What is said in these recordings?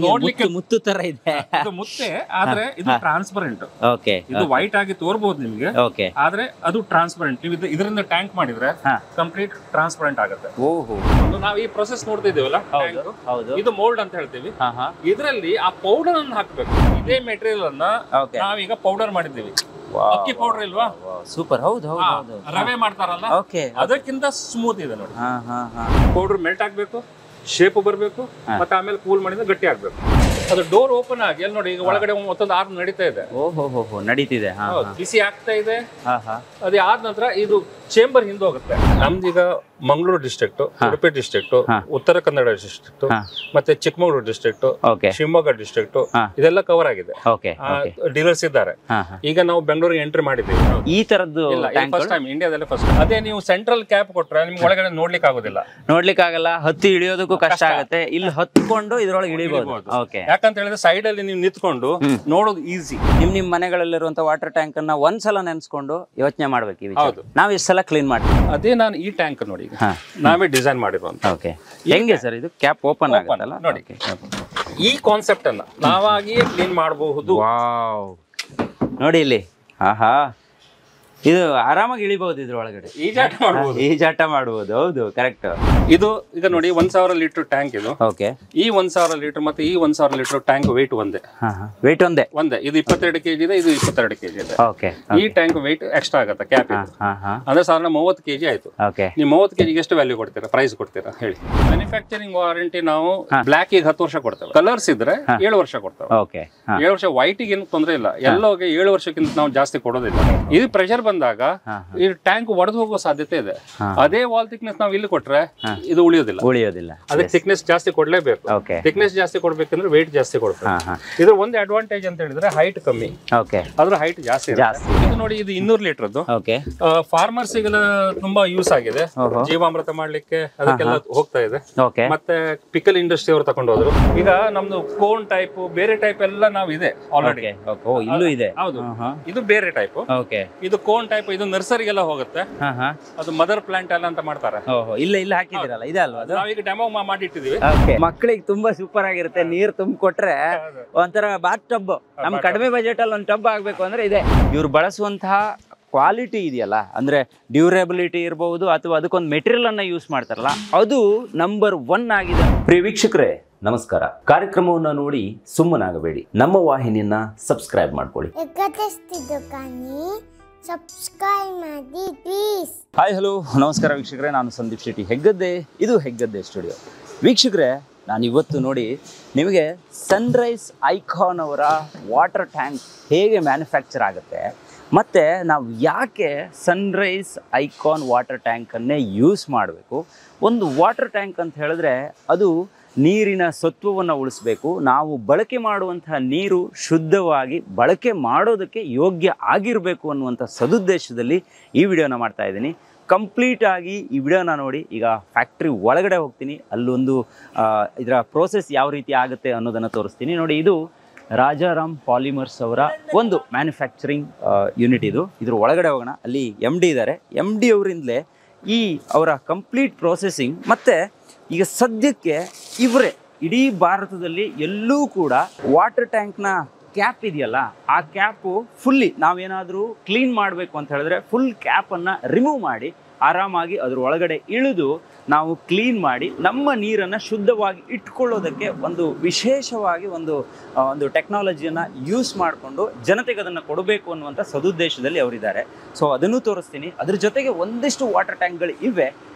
ನೋಡ್ಲಿಕ್ಕೆ ಮುತ್ತು ತರ ಇದೆ. ಇದು ಮುತ್ತೆ ಆದ್ರೆ ಇದು ಟ್ರಾನ್ಸ್ಪರೆಂಟ್. ಓಕೆ, ಇದು ವೈಟ್ ಆಗಿ ತೋರ್ಬಹುದು ನಿಮ್ಗೆ, ಓಕೆ, ಆದ್ರೆ ಅದು ಟ್ರಾನ್ಸ್ಪರೆಂಟ್. ನೀವು ಇದರಿಂದ ಟ್ಯಾಂಕ್ ಮಾಡಿದ್ರೆ ಕಂಪ್ಲೀಟ್ ಟ್ರಾನ್ಸ್ಪರೆಂಟ್ ಆಗುತ್ತೆ. ಓಹೋ, ನಾವು ಈ ಪ್ರೊಸೆಸ್ ನೋಡ್ತಾ ಇದೀವಲ್ಲ, ಹೌದು, ಇದು ಮೋಲ್ಡ್ ಅಂತ ಹೇಳ್ತೀವಿ. ಇದರಲ್ಲಿ ಆ ಪೌಡರ್ ಅನ್ನು ಹಾಕ್ಬೇಕು. ಇದೇ ಮೆಟೀರಿಯಲ್ ಅನ್ನ ನಾವೀಗ ಪೌಡರ್ ಮಾಡಿದ್ದೀವಿ. ಅಕ್ಕಿ ಪೌಡರ್ ಇಲ್ವಾ, ಸೂಪರ್. ಹೌದು ಹೌದು ಹೌದು, ರವೆ ಮಾಡ್ತಾರಲ್ಲ, ಓಕೆ, ಅದಕ್ಕಿಂತ ಸ್ಮೂತ್ ಇದೆ ನೋಡಿ. ಪೌಡರ್ ಮೆಲ್ಟ್ ಆಗ್ಬೇಕು, ಶೇಪ್ ಬರಬೇಕು, ಮತ್ತೆ ಆಮೇಲೆ ಕೂಲ್ ಮಾಡಿದ್ರೆ ಗಟ್ಟಿ ಆಗ್ಬೇಕು. ಅದು ಡೋರ್ ಓಪನ್ ಆಗಿ ಅಲ್ಲಿ ನೋಡಿ, ಈಗ ಒಳಗಡೆ ಮತ್ತೊಂದು ಆರ್ಮ್ ನಡೀತಾ ಇದೆ. ಓಹೋ, ನಡೀತಿದೆ, ಬಿಸಿ ಆಗ್ತಾ ಇದೆ. ಅದೇ ಆದ ನಂತರ ಇದು ಚೇಂಬರ್ ಹಿಂದೆ ಹೋಗುತ್ತೆ. ನಮ್ದೀಗ Mangaluru district, Udupi district, Uttara Kannada district, ಮತ್ತೆ ಚಿಕ್ಕಮಗಳೂರು ಡಿಸ್ಟ್ರಿಕ್ಟ್, ಶಿವಮೊಗ್ಗ ಡಿಸ್ಟ್ರಿಕ್ಟ್, ಇದೆಲ್ಲ ಕವರ್ ಆಗಿದೆ. ಡೀಲರ್ಸ್ ಇದ್ದಾರೆ. ಈಗ ನಾವು ಬೆಂಗಳೂರಿಗೆ ಎಂಟ್ರಿ ಮಾಡಿದ್ದೀವಿ. ಈ ತರದ್ದು ಫಸ್ಟ್ ಟೈಮ್ ಇಂಡಿಯಾದಲ್ಲೇ ಫಸ್ಟ್. ಅದೇ ನೀವು ಸೆಂಟ್ರಲ್ ಕ್ಯಾಪ್ ಕೊಟ್ರೆ ನಿಮ್ಗೆ ಒಳಗಡೆ ನೋಡ್ಲಿಕ್ಕೆ ಆಗೋದಿಲ್ಲ, ಹತ್ತಿ ಇಳಿಯೋದಕ್ಕೂ ಕಷ್ಟ ಆಗುತ್ತೆ. ಇಲ್ಲಿ ಹತ್ಕೊಂಡು ಇದ್ರೊಳಗೆ ಇಳಿಬಹುದು. ಯಾಕಂತ ಹೇಳಿದ್ರೆ ಸೈಡ್ ಅಲ್ಲಿ ನೀವು ನಿಂತ್ಕೊಂಡು ನೋಡೋದು ಈಸಿ. ನಿಮ್ ಮನೆಗಳಲ್ಲಿರುವಂತ ವಾಟರ್ ಟ್ಯಾಂಕ್ ಅನ್ನ ಒಂದ್ಸಲ ನೆನ್ಸ್ಕೊಂಡು ಯೋಚನೆ ಮಾಡ್ಬೇಕು. ನಾವ್ ಎಷ್ಟು ಸಲ ಕ್ಲೀನ್ ಮಾಡ್ತೀವಿ. ಅದೇ ನಾನು ಈ ಟ್ಯಾಂಕ್ ನೋಡಿ ನಾವೇ ಡಿಸೈನ್ ಮಾಡಿರುವಂತ. ಹೆಂಗೆ ಸರ್ ಇದು ಕ್ಯಾಪ್ ಓಪನ್ ಆಗುತ್ತಲ್ಲ ನೋಡಿ, ಈ ಕಾನ್ಸೆಪ್ಟ್ ಅನ್ನ ನಾವಾಗಿಯೇ ಕ್ಲೀನ್ ಮಾಡಬಹುದು. ನೋಡಿ ಇಲ್ಲಿ, ಇದು ಆರಾಮಾಗಿ ಇಳಿಬಹುದು. ಇದ್ರೊಳಗಡೆ ಈಜಾಟ ಮಾಡಬಹುದು. ಹೌದು, ಕರೆಕ್ಟ್. ಇದು ಈಗ ನೋಡಿ 1000 ಲೀಟರ್ ಟ್ಯಾಂಕ್ ಇದು. ಓಕೆ, ಈ 1000 ಲೀಟರ್ ಮತ್ತೆ ಈ 1000 ಲೀಟರ್ ಟ್ಯಾಂಕ್ ವೆಯ್ಟ್ ಒಂದೇ. ಒಂದೇ. ಇದು 22 kg ಇದೆ, ಇದು 22 kg ಇದೆ. ಓಕೆ, ಈ ಟ್ಯಾಂಕ್ ವೆಯ್ಟ್ ಎಕ್ಸ್ಟ್ರಾ ಆಗುತ್ತೆ ಕ್ಯಾಪ್. ಅಂದ್ರೆ ಸಾಧಾರಣ 30 kg ಆಯ್ತು. ನೀವು 30 kg ಎಷ್ಟು ವ್ಯಾಲ್ಯೂ ಕೊಡ್ತೀರಾ, ಪ್ರೈಸ್ ಕೊಡ್ತೀರಾ ಹೇಳಿ? ಮ್ಯಾನುಫ್ಯಾಕ್ಚರಿಂಗ್ ವಾರಂಟಿ ನಾವು ಬ್ಲಾಕ್ ಗೆ 10 ವರ್ಷ ಕೊಡ್ತೇವೆ, ಕಲರ್ಸ್ ಇದ್ರೆ 7 ವರ್ಷ ಕೊಡ್ತೇವೆ. 7 ವರ್ಷ. ವೈಟ್ ಗೆ ಏನು ತೊಂದರೆ ಇಲ್ಲ, ಎಲ್ಲೋಗೆ 7 ವರ್ಷಕ್ಕಿಂತ ನಾವು ಜಾಸ್ತಿ ಕೊಡೋದಿಲ್ಲ. ಇದು ಪ್ರೆಷರ್ ಬಂದಾಗ ಈ ಟ್ಯಾಂಕ್ ಒಡೆದು ಹೋಗೋ ಸಾಧ್ಯತೆ ಇದೆ. ಅದೇ ವಾಲ್ ಥಿಕ್ನೆಸ್ ನಾವು ಇಲ್ಲಿ ಕೊಟ್ರೆ ಇದು ಉಳಿಯೋದಿಲ್ಲ. ಅದಕ್ಕೆ ಥಿಕ್ನೆಸ್ ಜಾಸ್ತಿ ಕೊಡ್ಲೇಬೇಕು. ಥಿಕ್ನೆಸ್ ಜಾಸ್ತಿ ಕೊಡ್ಬೇಕಂದ್ರೆ ವೇಟ್ ಜಾಸ್ತಿ ಕೊಡ್ಬೇಕು. ಇದ್ರ ಒಂದು ಅಡ್ವಾಂಟೇಜ್ ಅಂತ ಹೇಳಿದ್ರೆ ಹೈಟ್ ಕಮ್ಮಿ, ಅದ್ರ ಹೈಟ್ ಜಾಸ್ತಿ. ಇದು ನೋಡಿ, ಇದು 200 ಲೀಟರ್ದು. ಫಾರ್ಮರ್ಸ್ ಗೆಲ್ಲ ತುಂಬಾ ಯೂಸ್ ಆಗಿದೆ. ಜೀವಾಮೃತ ಮಾಡ್ಲಿಕ್ಕೆ ಅದಕ್ಕೆಲ್ಲ ಹೋಗ್ತಾ ಇದೆ. ಮತ್ತೆ ಪಿಕಲ್ ಇಂಡಸ್ಟ್ರಿ ಅವರು ತಗೊಂಡು ಹೋದ್ರು. ಈಗ ನಮ್ದು ಕೋನ್ ಟೈಪ್, ಬೇರೆ ಟೈಪ್ ಎಲ್ಲ ನಾವು ಇದೆ ಆಲ್ರೆಡಿ. ಇಲ್ಲೂ ಇದೆ. ಹೌದು, ಇದು ಬೇರೆ ಟೈಪ್. ಇದು ಕೋನ್ ಟೈಪ್. ಇದು ನರ್ಸರಿಗೆಲ್ಲ ಹೋಗುತ್ತೆ. ಅದು ಮದರ್ ಪ್ಲಾಂಟ್ ಎಲ್ಲ ಅಂತ ಮಾಡ್ತಾರೆ. ಇಲ್ಲ ಹಾಕಿದಿರಲ್ಲ, ಇದೆ ಅಲ್ವಾ? ನಾವೀಗ ಡೆಮೋ ಮಾಡಿಟ್ಟಿದೀವಿ. ಮಕ್ಕಳಿಗೆ ತುಂಬಾ ಸೂಪರ್ ಆಗಿರುತ್ತೆ. ನೀರ್ ತುಂಬ ಕೊಟ್ರೆ ಒಂಥರ ಬಾತ್ ಟಬ್. ನಮ್ ಕಡಿಮೆ ಬಜೆಟ್ ಅಲ್ಲಿ ಒಂದು ಟಬ್ ಆಗ್ಬೇಕು ಅಂದ್ರೆ ಇದೆ. ಇವ್ರು ಬಳಸುವಂತಹ ಕ್ವಾಲಿಟಿ ಇದೆಯಲ್ಲ, ಅಂದ್ರೆ ಡ್ಯೂರೇಬಿಲಿಟಿ ಇರಬಹುದು ಅಥವಾ ಅದಕ್ಕೊಂದು ಮೆಟೀರಿಯಲ್ ಅನ್ನ ಯೂಸ್ ಮಾಡ್ತಾರಲ್ಲ, ಅದು ನಂಬರ್ 1 ಆಗಿದೆ. ಪ್ರಿಯ ವೀಕ್ಷಕರೇ ನಮಸ್ಕಾರ. ಕಾರ್ಯಕ್ರಮವನ್ನು ನೋಡಿ ಸುಮ್ಮನಾಗಬೇಡಿ, ನಮ್ಮ ವಾಹಿನಿಯನ್ನ ಸಬ್ಸ್ಕ್ರೈಬ್ ಮಾಡ್ಕೊಳ್ಳಿ. ಹಾಯ್, ಹಲೋ, ನಮಸ್ಕಾರ ವೀಕ್ಷಕರೇ. ನಾನು ಸಂದೀಪ್ ಶೆಟ್ಟಿ, ಹೆಗ್ಗದ್ದೆ. ಇದು ಹೆಗ್ಗದ್ದೆ ಸ್ಟುಡಿಯೋ. ವೀಕ್ಷಕರೇ, ನಾನು ಇವತ್ತು ನೋಡಿ ನಿಮಗೆ ಸನ್ರೈಸ್ ಐಕಾನ್ ಅವರ ವಾಟರ್ ಟ್ಯಾಂಕ್ ಹೇಗೆ ಮ್ಯಾನುಫ್ಯಾಕ್ಚರ್ ಆಗುತ್ತೆ, ಮತ್ತು ನಾವು ಯಾಕೆ ಸನ್ರೈಸ್ ಐಕಾನ್ ವಾಟರ್ ಟ್ಯಾಂಕನ್ನೇ ಯೂಸ್ ಮಾಡಬೇಕು. ಒಂದು ವಾಟರ್ ಟ್ಯಾಂಕ್ ಅಂತ ಹೇಳಿದ್ರೆ ಅದು ನೀರಿನ ಸತ್ವವನ್ನು ಉಳಿಸಬೇಕು. ನಾವು ಬಳಕೆ ಮಾಡುವಂತಹ ನೀರು ಶುದ್ಧವಾಗಿ ಬಳಕೆ ಮಾಡೋದಕ್ಕೆ ಯೋಗ್ಯ ಆಗಿರಬೇಕು ಅನ್ನುವಂಥ ಸದುದ್ದೇಶದಲ್ಲಿ ಈ ವಿಡಿಯೋನ ಮಾಡ್ತಾ ಇದ್ದೀನಿ. ಕಂಪ್ಲೀಟಾಗಿ ಈ ವಿಡಿಯೋನ ನೋಡಿ. ಈಗ ಫ್ಯಾಕ್ಟ್ರಿ ಒಳಗಡೆ ಹೋಗ್ತೀನಿ, ಅಲ್ಲೊಂದು ಇದರ ಪ್ರೋಸೆಸ್ ಯಾವ ರೀತಿ ಆಗುತ್ತೆ ಅನ್ನೋದನ್ನು ತೋರಿಸ್ತೀನಿ. ನೋಡಿ, ಇದು ರಾಜಾರಾಮ್ ಪಾಲಿಮರ್ಸ್ ಅವರ ಒಂದು ಮ್ಯಾನುಫ್ಯಾಕ್ಚರಿಂಗ್ ಯೂನಿಟ್. ಇದ್ರ ಒಳಗಡೆ ಹೋಗೋಣ. ಅಲ್ಲಿ MD ಇದ್ದಾರೆ. MD ಅವರಿಂದಲೇ ಈ ಅವರ ಕಂಪ್ಲೀಟ್ ಪ್ರೋಸೆಸಿಂಗ್. ಮತ್ತು ಈಗ ಸದ್ಯಕ್ಕೆ ಇವರೇ ಇಡೀ ಭಾರತದಲ್ಲಿ ಎಲ್ಲೂ ಕೂಡ ವಾಟರ್ ಟ್ಯಾಂಕ್ನ ಕ್ಯಾಪ್ ಇದೆಯಲ್ಲ, ಆ ಕ್ಯಾಪು ಫುಲ್ಲಿ ನಾವೇನಾದರೂ ಕ್ಲೀನ್ ಮಾಡಬೇಕು ಅಂತ ಹೇಳಿದ್ರೆ ಫುಲ್ ಕ್ಯಾಪನ್ನು ರಿಮೂವ್ ಮಾಡಿ ಆರಾಮಾಗಿ ಅದ್ರ ಒಳಗಡೆ ಇಳಿದು ನಾವು ಕ್ಲೀನ್ ಮಾಡಿ ನಮ್ಮ ನೀರನ್ನು ಶುದ್ಧವಾಗಿ ಇಟ್ಕೊಳ್ಳೋದಕ್ಕೆ ಒಂದು ವಿಶೇಷವಾಗಿ ಒಂದು ಟೆಕ್ನಾಲಜಿಯನ್ನು ಯೂಸ್ ಮಾಡಿಕೊಂಡು ಜನತೆಗೆ ಅದನ್ನು ಕೊಡಬೇಕು ಅನ್ನುವಂಥ ಸದುದ್ದೇಶದಲ್ಲಿ ಅವರಿದ್ದಾರೆ. ಸೊ ಅದನ್ನು ತೋರಿಸ್ತೀನಿ. ಅದ್ರ ಜೊತೆಗೆ ಒಂದಿಷ್ಟು ವಾಟರ್ ಟ್ಯಾಂಕ್ಗಳು ಇವೆ,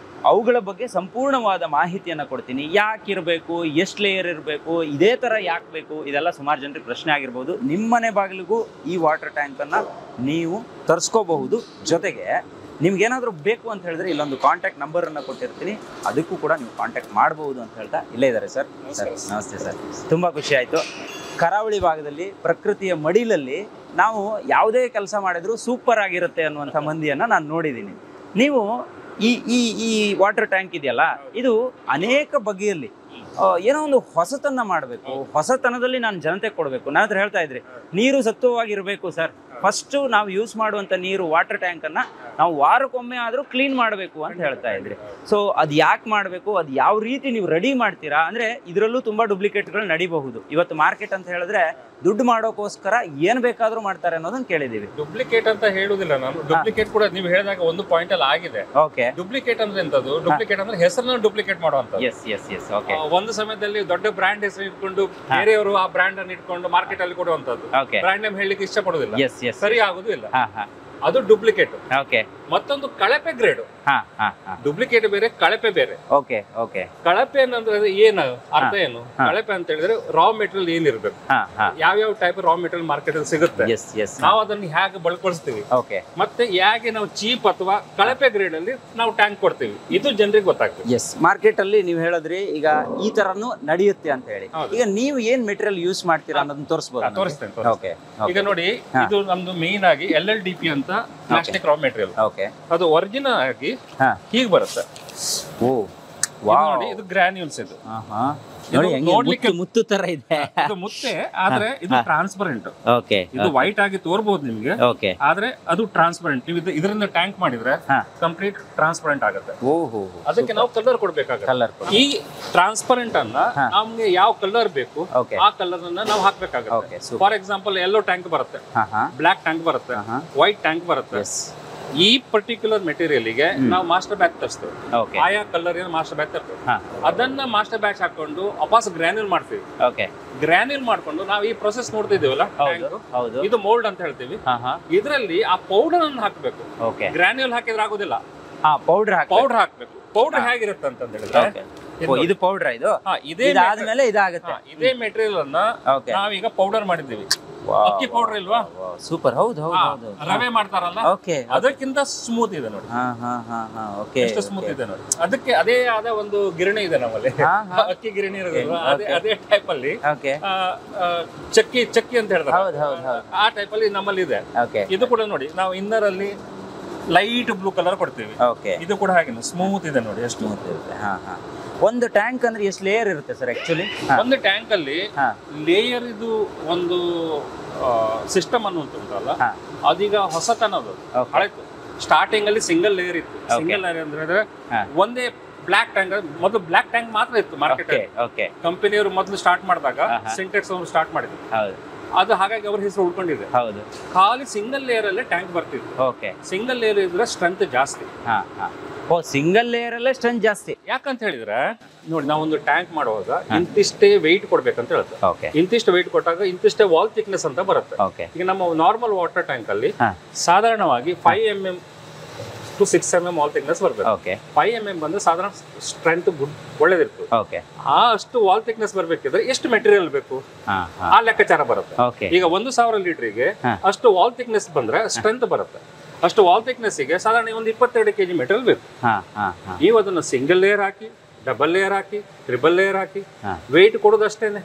ಅವುಗಳ ಬಗ್ಗೆ ಸಂಪೂರ್ಣವಾದ ಮಾಹಿತಿಯನ್ನು ಕೊಡ್ತೀನಿ. ಯಾಕಿರಬೇಕು, ಎಷ್ಟು ಲೇಯರ್ ಇರಬೇಕು, ಇದೇ ಥರ ಯಾಕೆ ಬೇಕು, ಇದೆಲ್ಲ ಸುಮಾರು ಜನರಿಗೆ ಪ್ರಶ್ನೆ ಆಗಿರ್ಬೋದು. ನಿಮ್ಮನೆ ಬಾಗಿಲಿಗೂ ಈ ವಾಟರ್ ಟ್ಯಾಂಕನ್ನು ನೀವು ತರಿಸ್ಕೋಬಹುದು. ಜೊತೆಗೆ ನಿಮ್ಗೇನಾದರೂ ಬೇಕು ಅಂತ ಹೇಳಿದ್ರೆ ಇಲ್ಲೊಂದು ಕಾಂಟ್ಯಾಕ್ಟ್ ನಂಬರನ್ನು ಕೊಟ್ಟಿರ್ತೀನಿ, ಅದಕ್ಕೂ ಕೂಡ ನೀವು ಕಾಂಟ್ಯಾಕ್ಟ್ ಮಾಡ್ಬೋದು ಅಂತ ಹೇಳ್ತಾ ಇಲ್ಲೇ ಇದ್ದಾರೆ ಸರ್. ನಮಸ್ತೆ ಸರ್, ತುಂಬ ಖುಷಿ ಆಯಿತು. ಕರಾವಳಿ ಭಾಗದಲ್ಲಿ ಪ್ರಕೃತಿಯ ಮಡಿಲಲ್ಲಿ ನಾವು ಯಾವುದೇ ಕೆಲಸ ಮಾಡಿದರೂ ಸೂಪರ್ ಆಗಿರುತ್ತೆ ಅನ್ನುವಂಥ ಮಂದಿಯನ್ನು ನಾನು ನೋಡಿದ್ದೀನಿ. ನೀವು ಈ ವಾಟರ್ ಟ್ಯಾಂಕ್ ಇದೆಯಲ್ಲ, ಇದು ಅನೇಕ ಬಗೆಯಲ್ಲಿ ಏನೋ ಒಂದು ಹೊಸತನ್ನ ಮಾಡಬೇಕು, ಹೊಸತನದಲ್ಲಿ ನಾನು ಜನತೆ ಕೊಡಬೇಕು. ನನ್ನ ಹತ್ರ ಹೇಳ್ತಾ ಇದ್ರಿ ನೀರು ಸತ್ವವಾಗಿರಬೇಕು ಸರ್, ಫಸ್ಟ್ ನಾವು ಯೂಸ್ ಮಾಡುವಂಥ ನೀರು ವಾಟರ್ ಟ್ಯಾಂಕನ್ನು ನಾವು ವಾರಕ್ಕೊಮ್ಮೆ ಆದರೂ ಕ್ಲೀನ್ ಮಾಡಬೇಕು ಅಂತ ಹೇಳ್ತಾ ಇದ್ರಿ. ಸೊ ಅದು ಯಾಕೆ ಮಾಡಬೇಕು, ಅದು ಯಾವ ರೀತಿ ನೀವು ರೆಡಿ ಮಾಡ್ತೀರಾ? ಅಂದರೆ ಇದರಲ್ಲೂ ತುಂಬ ಡೂಪ್ಲಿಕೇಟ್ಗಳು ನಡಿಬಹುದು. ಇವತ್ತು ಮಾರ್ಕೆಟ್ ಅಂತ ಹೇಳಿದ್ರೆ ದುಡ್ಡು ಮಾಡೋಕ್ಕೋಸ್ಕರ ಏನು ಬೇಕಾದರೂ ಮಾಡ್ತಾರೆ ಅನ್ನೋದನ್ನ ಕೇಳಿದ್ದೀವಿ. ಡೂಪ್ಲಿಕೇಟ್ ಅಂತ ಹೇಳುದಿಲ್ಲ ನಾನು. ಡೂಪ್ಲಿಕೇಟ್ ಕೂಡ ನೀವು ಹೇಳಿದಾಗ ಒಂದು ಪಾಯಿಂಟ್ ಅಲ್ಲಿ ಆಗಿದೆ. ಓಕೆ, ಡೂಪ್ಲಿಕೇಟ್ ಅಂದ್ರೆ ಎಂತದ್ದು? ಡೂಪ್ಲಿಕೇಟ್ ಅಂದ್ರೆ ಹೆಸರನ್ನ ಡೂಪ್ಲಿಕೇಟ್ ಮಾಡುವಂತ. S S S. ಓಕೆ, ಒಂದು ಸಮಯದಲ್ಲಿ ದೊಡ್ಡ ಬ್ರ್ಯಾಂಡ್ ಹೆಸರು ಇಟ್ಕೊಂಡು ಬೇರೆಯವರು ಆ ಬ್ರ್ಯಾಂಡ್ ಅನ್ನು ಇಟ್ಕೊಂಡು ಮಾರ್ಕೆಟ್ ಅಲ್ಲಿ ಕೊಡುವಂತದ್ದು. ಬ್ರ್ಯಾಂಡ್ ನೇಮ್ ಹೇಳಲಿಕ್ಕೆ ಇಷ್ಟಪಡೋದಿಲ್ಲ, ಸರಿ ಆಗುದಿಲ್ಲ, ಅದು ಡೂಪ್ಲಿಕೇಟ್. ಓಕೆ, ಮತ್ತೊಂದು ಕಳಪೆ ಗ್ರೇಡ್. ಡೂಪ್ಲಿಕೇಟ್ ಬೇರೆ, ಕಳಪೆ ಬೇರೆ. Okay okay. ಕಳಪೆ ಅಂದ್ರೆ ಏನು ಅರ್ಥ ಏನು? ಕಳಪೆ ಅಂತ ಹೇಳಿದ್ರೆ ರಾ ಮೆಟೀರಿಯಲ್ ಏನಿರ್ಬೇಕು, ಯಾವ್ಯಾವ ಟೈಪ್ ರಾ ಮೆಟೀರಿಯಲ್ ಮಾರ್ಕೆಟ್ ಅಲ್ಲಿ ಸಿಗುತ್ತೆ, ನಾವು ಅದನ್ನ ಹೇಗೆ ಬಳಕೊಳಿಸ್ತೀವಿ, ಮತ್ತೆ ಹೇಗೆ ನಾವು ಚೀಪ್ ಅಥವಾ ಕಳಪೆ ಗ್ರೇಡ್ ಅಲ್ಲಿ ನಾವು ಟ್ಯಾಂಕ್ ಕೊಡ್ತೀವಿ, ಇದು ಜನರಿಗೆ ಗೊತ್ತಾಗ್ತದೆ. ಎಸ್, ಮಾರ್ಕೆಟ್ ಅಲ್ಲಿ ನೀವು ಹೇಳಿದ್ರಿ ಈಗ ಈ ತರನು ನಡೆಯುತ್ತೆ ಅಂತ ಹೇಳಿ. ಈಗ ನೀವು ಏನ್ ಮೆಟೀರಿಯಲ್ ಯೂಸ್ ಮಾಡ್ತೀರಾ ಅನ್ನೋದನ್ನ ತೋರಿಸಬಹುದು? ತೋರಿಸ್ತೇನೆ. ಓಕೆ, ಈಗ ನೋಡಿ, ಇದು ನಮ್ದು ಮೇನ್ ಆಗಿ LLDP ಅಂತ ಪ್ಲಾಸ್ಟಿಕ್ ರಾ ಮೆಟೀರಿಯಲ್. ಓಕೆ, ಅದು ಒರಿಜಿನಲ್ ಆಗಿ ಹೀಗೆ ಬರುತ್ತೆ. ಓ ವಾವ್, ನೋಡಿ ಇದು ಗ್ರಾನ್ಯೂಲ್ಸ್. ಇದು ನೋಡ್ಲಿಕ್ಕೆ ಮುತ್ತು ತರ ಇದೆ. ಇದು ಮುತ್ತೆ, ಆದ್ರೆ ಇದು ಟ್ರಾನ್ಸ್ಪರೆಂಟ್. ಓಕೆ, ಇದು ವೈಟ್ ಆಗಿ ತೋರ್ಬಹುದು ನಿಮ್ಗೆ, ಓಕೆ, ಆದ್ರೆ ಅದು ಟ್ರಾನ್ಸ್ಪರೆಂಟ್. ನೀವು ಇದರಿಂದ ಟ್ಯಾಂಕ್ ಮಾಡಿದ್ರೆ ಕಂಪ್ಲೀಟ್ ಟ್ರಾನ್ಸ್ಪರೆಂಟ್ ಆಗುತ್ತೆ. ಓಹೋ, ಅದಕ್ಕೆ ನಾವು ಕಲರ್ ಕೊಡ್ಬೇಕಾಗುತ್ತೆ. ಈ ಟ್ರಾನ್ಸ್ಪರೆಂಟ್ ಅನ್ನ ನಮ್ಗೆ ಯಾವ ಕಲರ್ ಬೇಕು ಆ ಕಲರ್ ಅನ್ನ ನಾವು ಹಾಕ್ಬೇಕಾಗುತ್ತೆ. ಫಾರ್ ಎಕ್ಸಾಂಪಲ್ ಯೆಲ್ಲೋ ಟ್ಯಾಂಕ್ ಬರುತ್ತೆ, ಬ್ಲಾಕ್ ಟ್ಯಾಂಕ್ ಬರುತ್ತೆ, ವೈಟ್ ಟ್ಯಾಂಕ್ ಬರುತ್ತೆ. ಈ ಪರ್ಟಿಕ್ಯುಲರ್ ಮೆಟೀರಿಯಲ್ ಗೆ ನಾವು ಮಾಸ್ಟರ್ ಬ್ಯಾಗ್ ತರಿಸ್ತೇವೆ. ಆಯಾ ಕಲರ್ ಮಾಸ್ಟರ್ ಬ್ಯಾಗ್ ತರ್ತೇವೆ. ಅದನ್ನ ಮಾಸ್ಟರ್ ಬ್ಯಾಗ್ ಹಾಕೊಂಡು ವಾಪಸ್ ಗ್ರಾನ್ಯೂಲ್ ಮಾಡ್ತೀವಿ. ಗ್ರಾನ್ಯೂಲ್ ಮಾಡ್ಕೊಂಡು ನಾವು ಈ ಪ್ರೊಸೆಸ್ ನೋಡ್ತಿದ್ದೀವಲ್ಲ, ಇದು ಮೋಲ್ಡ್ ಅಂತ ಹೇಳ್ತೀವಿ. ಇದರಲ್ಲಿ ಆ ಪೌಡರ್ ಅನ್ನು ಹಾಕಬೇಕು. ಗ್ರಾನ್ಯೂಲ್ ಹಾಕಿದ್ರೆ ಆಗುದಿಲ್ಲ, ಪೌಡರ್ ಹಾಕ್ಬೇಕು. ಪೌಡರ್ ಹೇಗಿರುತ್ತೆ ಅಂತ ಹೇಳಿದ್ರೆ, ಇದು ಪೌಡರ್, ಇದು ಇದಾದ್ಮೇಲೆ ಇದಾಗುತ್ತೆ. ಇದೇ ಮೆಟೀರಿಯಲ್ ಅನ್ನ ನಾವೀಗ ಪೌಡರ್ ಮಾಡಿದ್ದೀವಿ. ಅಕ್ಕಿ ಪೌಡರ್ ಇಲ್ವಾ? ಸೂಪರ್. ಹೌದು ಹೌದು, ರವೆ ಮಾಡ್ತಾರಲ್ಲ, ಅದಕ್ಕಿಂತ ಸ್ಮೂತ್ ಇದೆ ನೋಡಿ. ಎಷ್ಟು ಸ್ಮೂತ್ ಇದೆ ನೋಡಿ. ಅದಕ್ಕೆ ಅದೇ ಆದ ಒಂದು ಗಿರಣಿ ಇದೆ ನಮ್ಮಲ್ಲಿ, ಅಕ್ಕಿ ಗಿರಣಿ ಇರೋದಿಲ್ವಾ, ಅದೇ ಟೈಪ್ ಅಲ್ಲಿ ಚಕ್ಕಿ ಅಂತ ಹೇಳ್ತಾರೆ, ಆ ಟೈಪ್ ಅಲ್ಲಿ ನಮ್ಮಲ್ಲಿ ಇದೆ. ಇದು ಕೂಡ ನೋಡಿ, ನಾವು ಇನ್ನರ್ ಅಲ್ಲಿ ಲೈಟ್ ಬ್ಲೂ ಕಲರ್ ಕೊಡ್ತೀವಿ. ಇದು ಕೂಡ ಹಾಗೆ ಸ್ಮೂತ್ ಇದೆ ನೋಡಿ, ಎಷ್ಟು ಸ್ಮೂತ್ ಇರುತ್ತೆ. ಒಂದು ಟ್ಯಾಂಕ್ ಅಂದ್ರೆ ಎಷ್ಟು ಲೇಯರ್ ಇರುತ್ತೆ ಸರ್? ಆಕ್ಚುಲಿ ಒಂದು ಟ್ಯಾಂಕ್ ಅಲ್ಲಿ ಲೇಯರ್ ಇದು ಒಂದು ಸಿಸ್ಟಮ್ ಅನ್ನುವಂತ ಉಂಟಲ್ಲ, ಅದೀಗ ಹೊಸತನದು. ಹಳೆತು ಸ್ಟಾರ್ಟಿಂಗ್ ಅಲ್ಲಿ ಸಿಂಗಲ್ ಲೇಯರ್ ಇತ್ತು. ಸಿಂಗಲ್ ಲೇಯರ್ ಅಂದ್ರೆ ಒಂದೇ ಬ್ಲಾಕ್ ಟ್ಯಾಂಕ್. ಮೊದಲು ಬ್ಲಾಕ್ ಟ್ಯಾಂಕ್ ಮಾತ್ರ ಇತ್ತು ಮಾರ್ಕೆಟ್. ಕಂಪನಿಯವರು ಮೊದಲು ಸ್ಟಾರ್ಟ್ ಮಾಡಿದಾಗ ಸಿಂಟೆಕ್ಸ್ ಅವರು ಸ್ಟಾರ್ಟ್ ಮಾಡಿದ್ರು. ಅದು ಹಾಗಾಗಿ ಅವ್ರ ಹೆಸರು ಉಳ್ಕೊಂಡಿದೆ. ಖಾಲಿ ಸಿಂಗಲ್ ಲೇಯರ್ ಅಲ್ಲೇ ಟ್ಯಾಂಕ್ ಬರ್ತಿತ್ತು. ಸಿಂಗಲ್ ಲೇಯರ್ ಇದ್ರೆ ಸ್ಟ್ರೆಂತ್ ಜಾಸ್ತಿ. ಸಿಂಗಲ್ ಲೇಯರ್ ಅಲ್ಲೇ ಸ್ಟ್ರೆಂತ್ ಜಾಸ್ತಿ. ಯಾಕಂತ ಹೇಳಿದ್ರೆ ನೋಡಿ, ನಾವೊಂದು ಟ್ಯಾಂಕ್ ಮಾಡುವಾಗ ಇಂತಿಷ್ಟೇ ವೆಯ್ಟ್ ಕೊಡ್ಬೇಕಂತ ಹೇಳುತ್ತೆ. ಇಂತಿಷ್ಟು ವೆಯ್ಟ್ ಕೊಟ್ಟಾಗ ಇಂತಿಷ್ಟೇ ವಾಲ್ ಥಿಕ್ನೆಸ್ ಅಂತ ಬರುತ್ತೆ. ಈಗ ನಮ್ಮ ನಾರ್ಮಲ್ ವಾಟರ್ ಟ್ಯಾಂಕ್ ಅಲ್ಲಿ ಸಾಧಾರಣವಾಗಿ 5 mm to 6 mm wall thickness ಬರ್ತದೆ. 5 mm ಬಂದ್ರೆ ಸಾಧಾರಣ ಸ್ಟ್ರೆಂತ್ ಒಳ್ಳೇದಿರ್ತದೆ. ಅಷ್ಟು ವಾಲ್ ಥಿಕ್ನೆಸ್ ಬರ್ಬೇಕಿದ್ರೆ ಎಷ್ಟು ಮೆಟೀರಿಯಲ್ ಬೇಕು ಆ ಲೆಕ್ಕಾಚಾರ ಬರುತ್ತೆ. ಈಗ 1000 ಲೀಟರ್ಗೆ ಅಷ್ಟು ವಾಲ್ ಥಿಕ್ನೆಸ್ ಬಂದ್ರೆ ಸ್ಟ್ರೆಂತ್ ಬರುತ್ತೆ. ಅಷ್ಟು ವಾಲ್ ಥಿಕ್ನೆಸ್ ಗೆ ಸಾಧಾರಣ ಒಂದು 22 kg ಮೆಟೀರಿಯಲ್ ಬೇಕು. ನೀವು ಅದನ್ನ ಸಿಂಗಲ್ ಲೇಯರ್ ಹಾಕಿ, ಡಬಲ್ ಲೇಯರ್ ಹಾಕಿ, ಟ್ರಿಬಲ್ ಲೇಯರ್ ಹಾಕಿ ವೆಯ್ಟ್ ಕೊಡೋದು ಅಷ್ಟೇನೆ.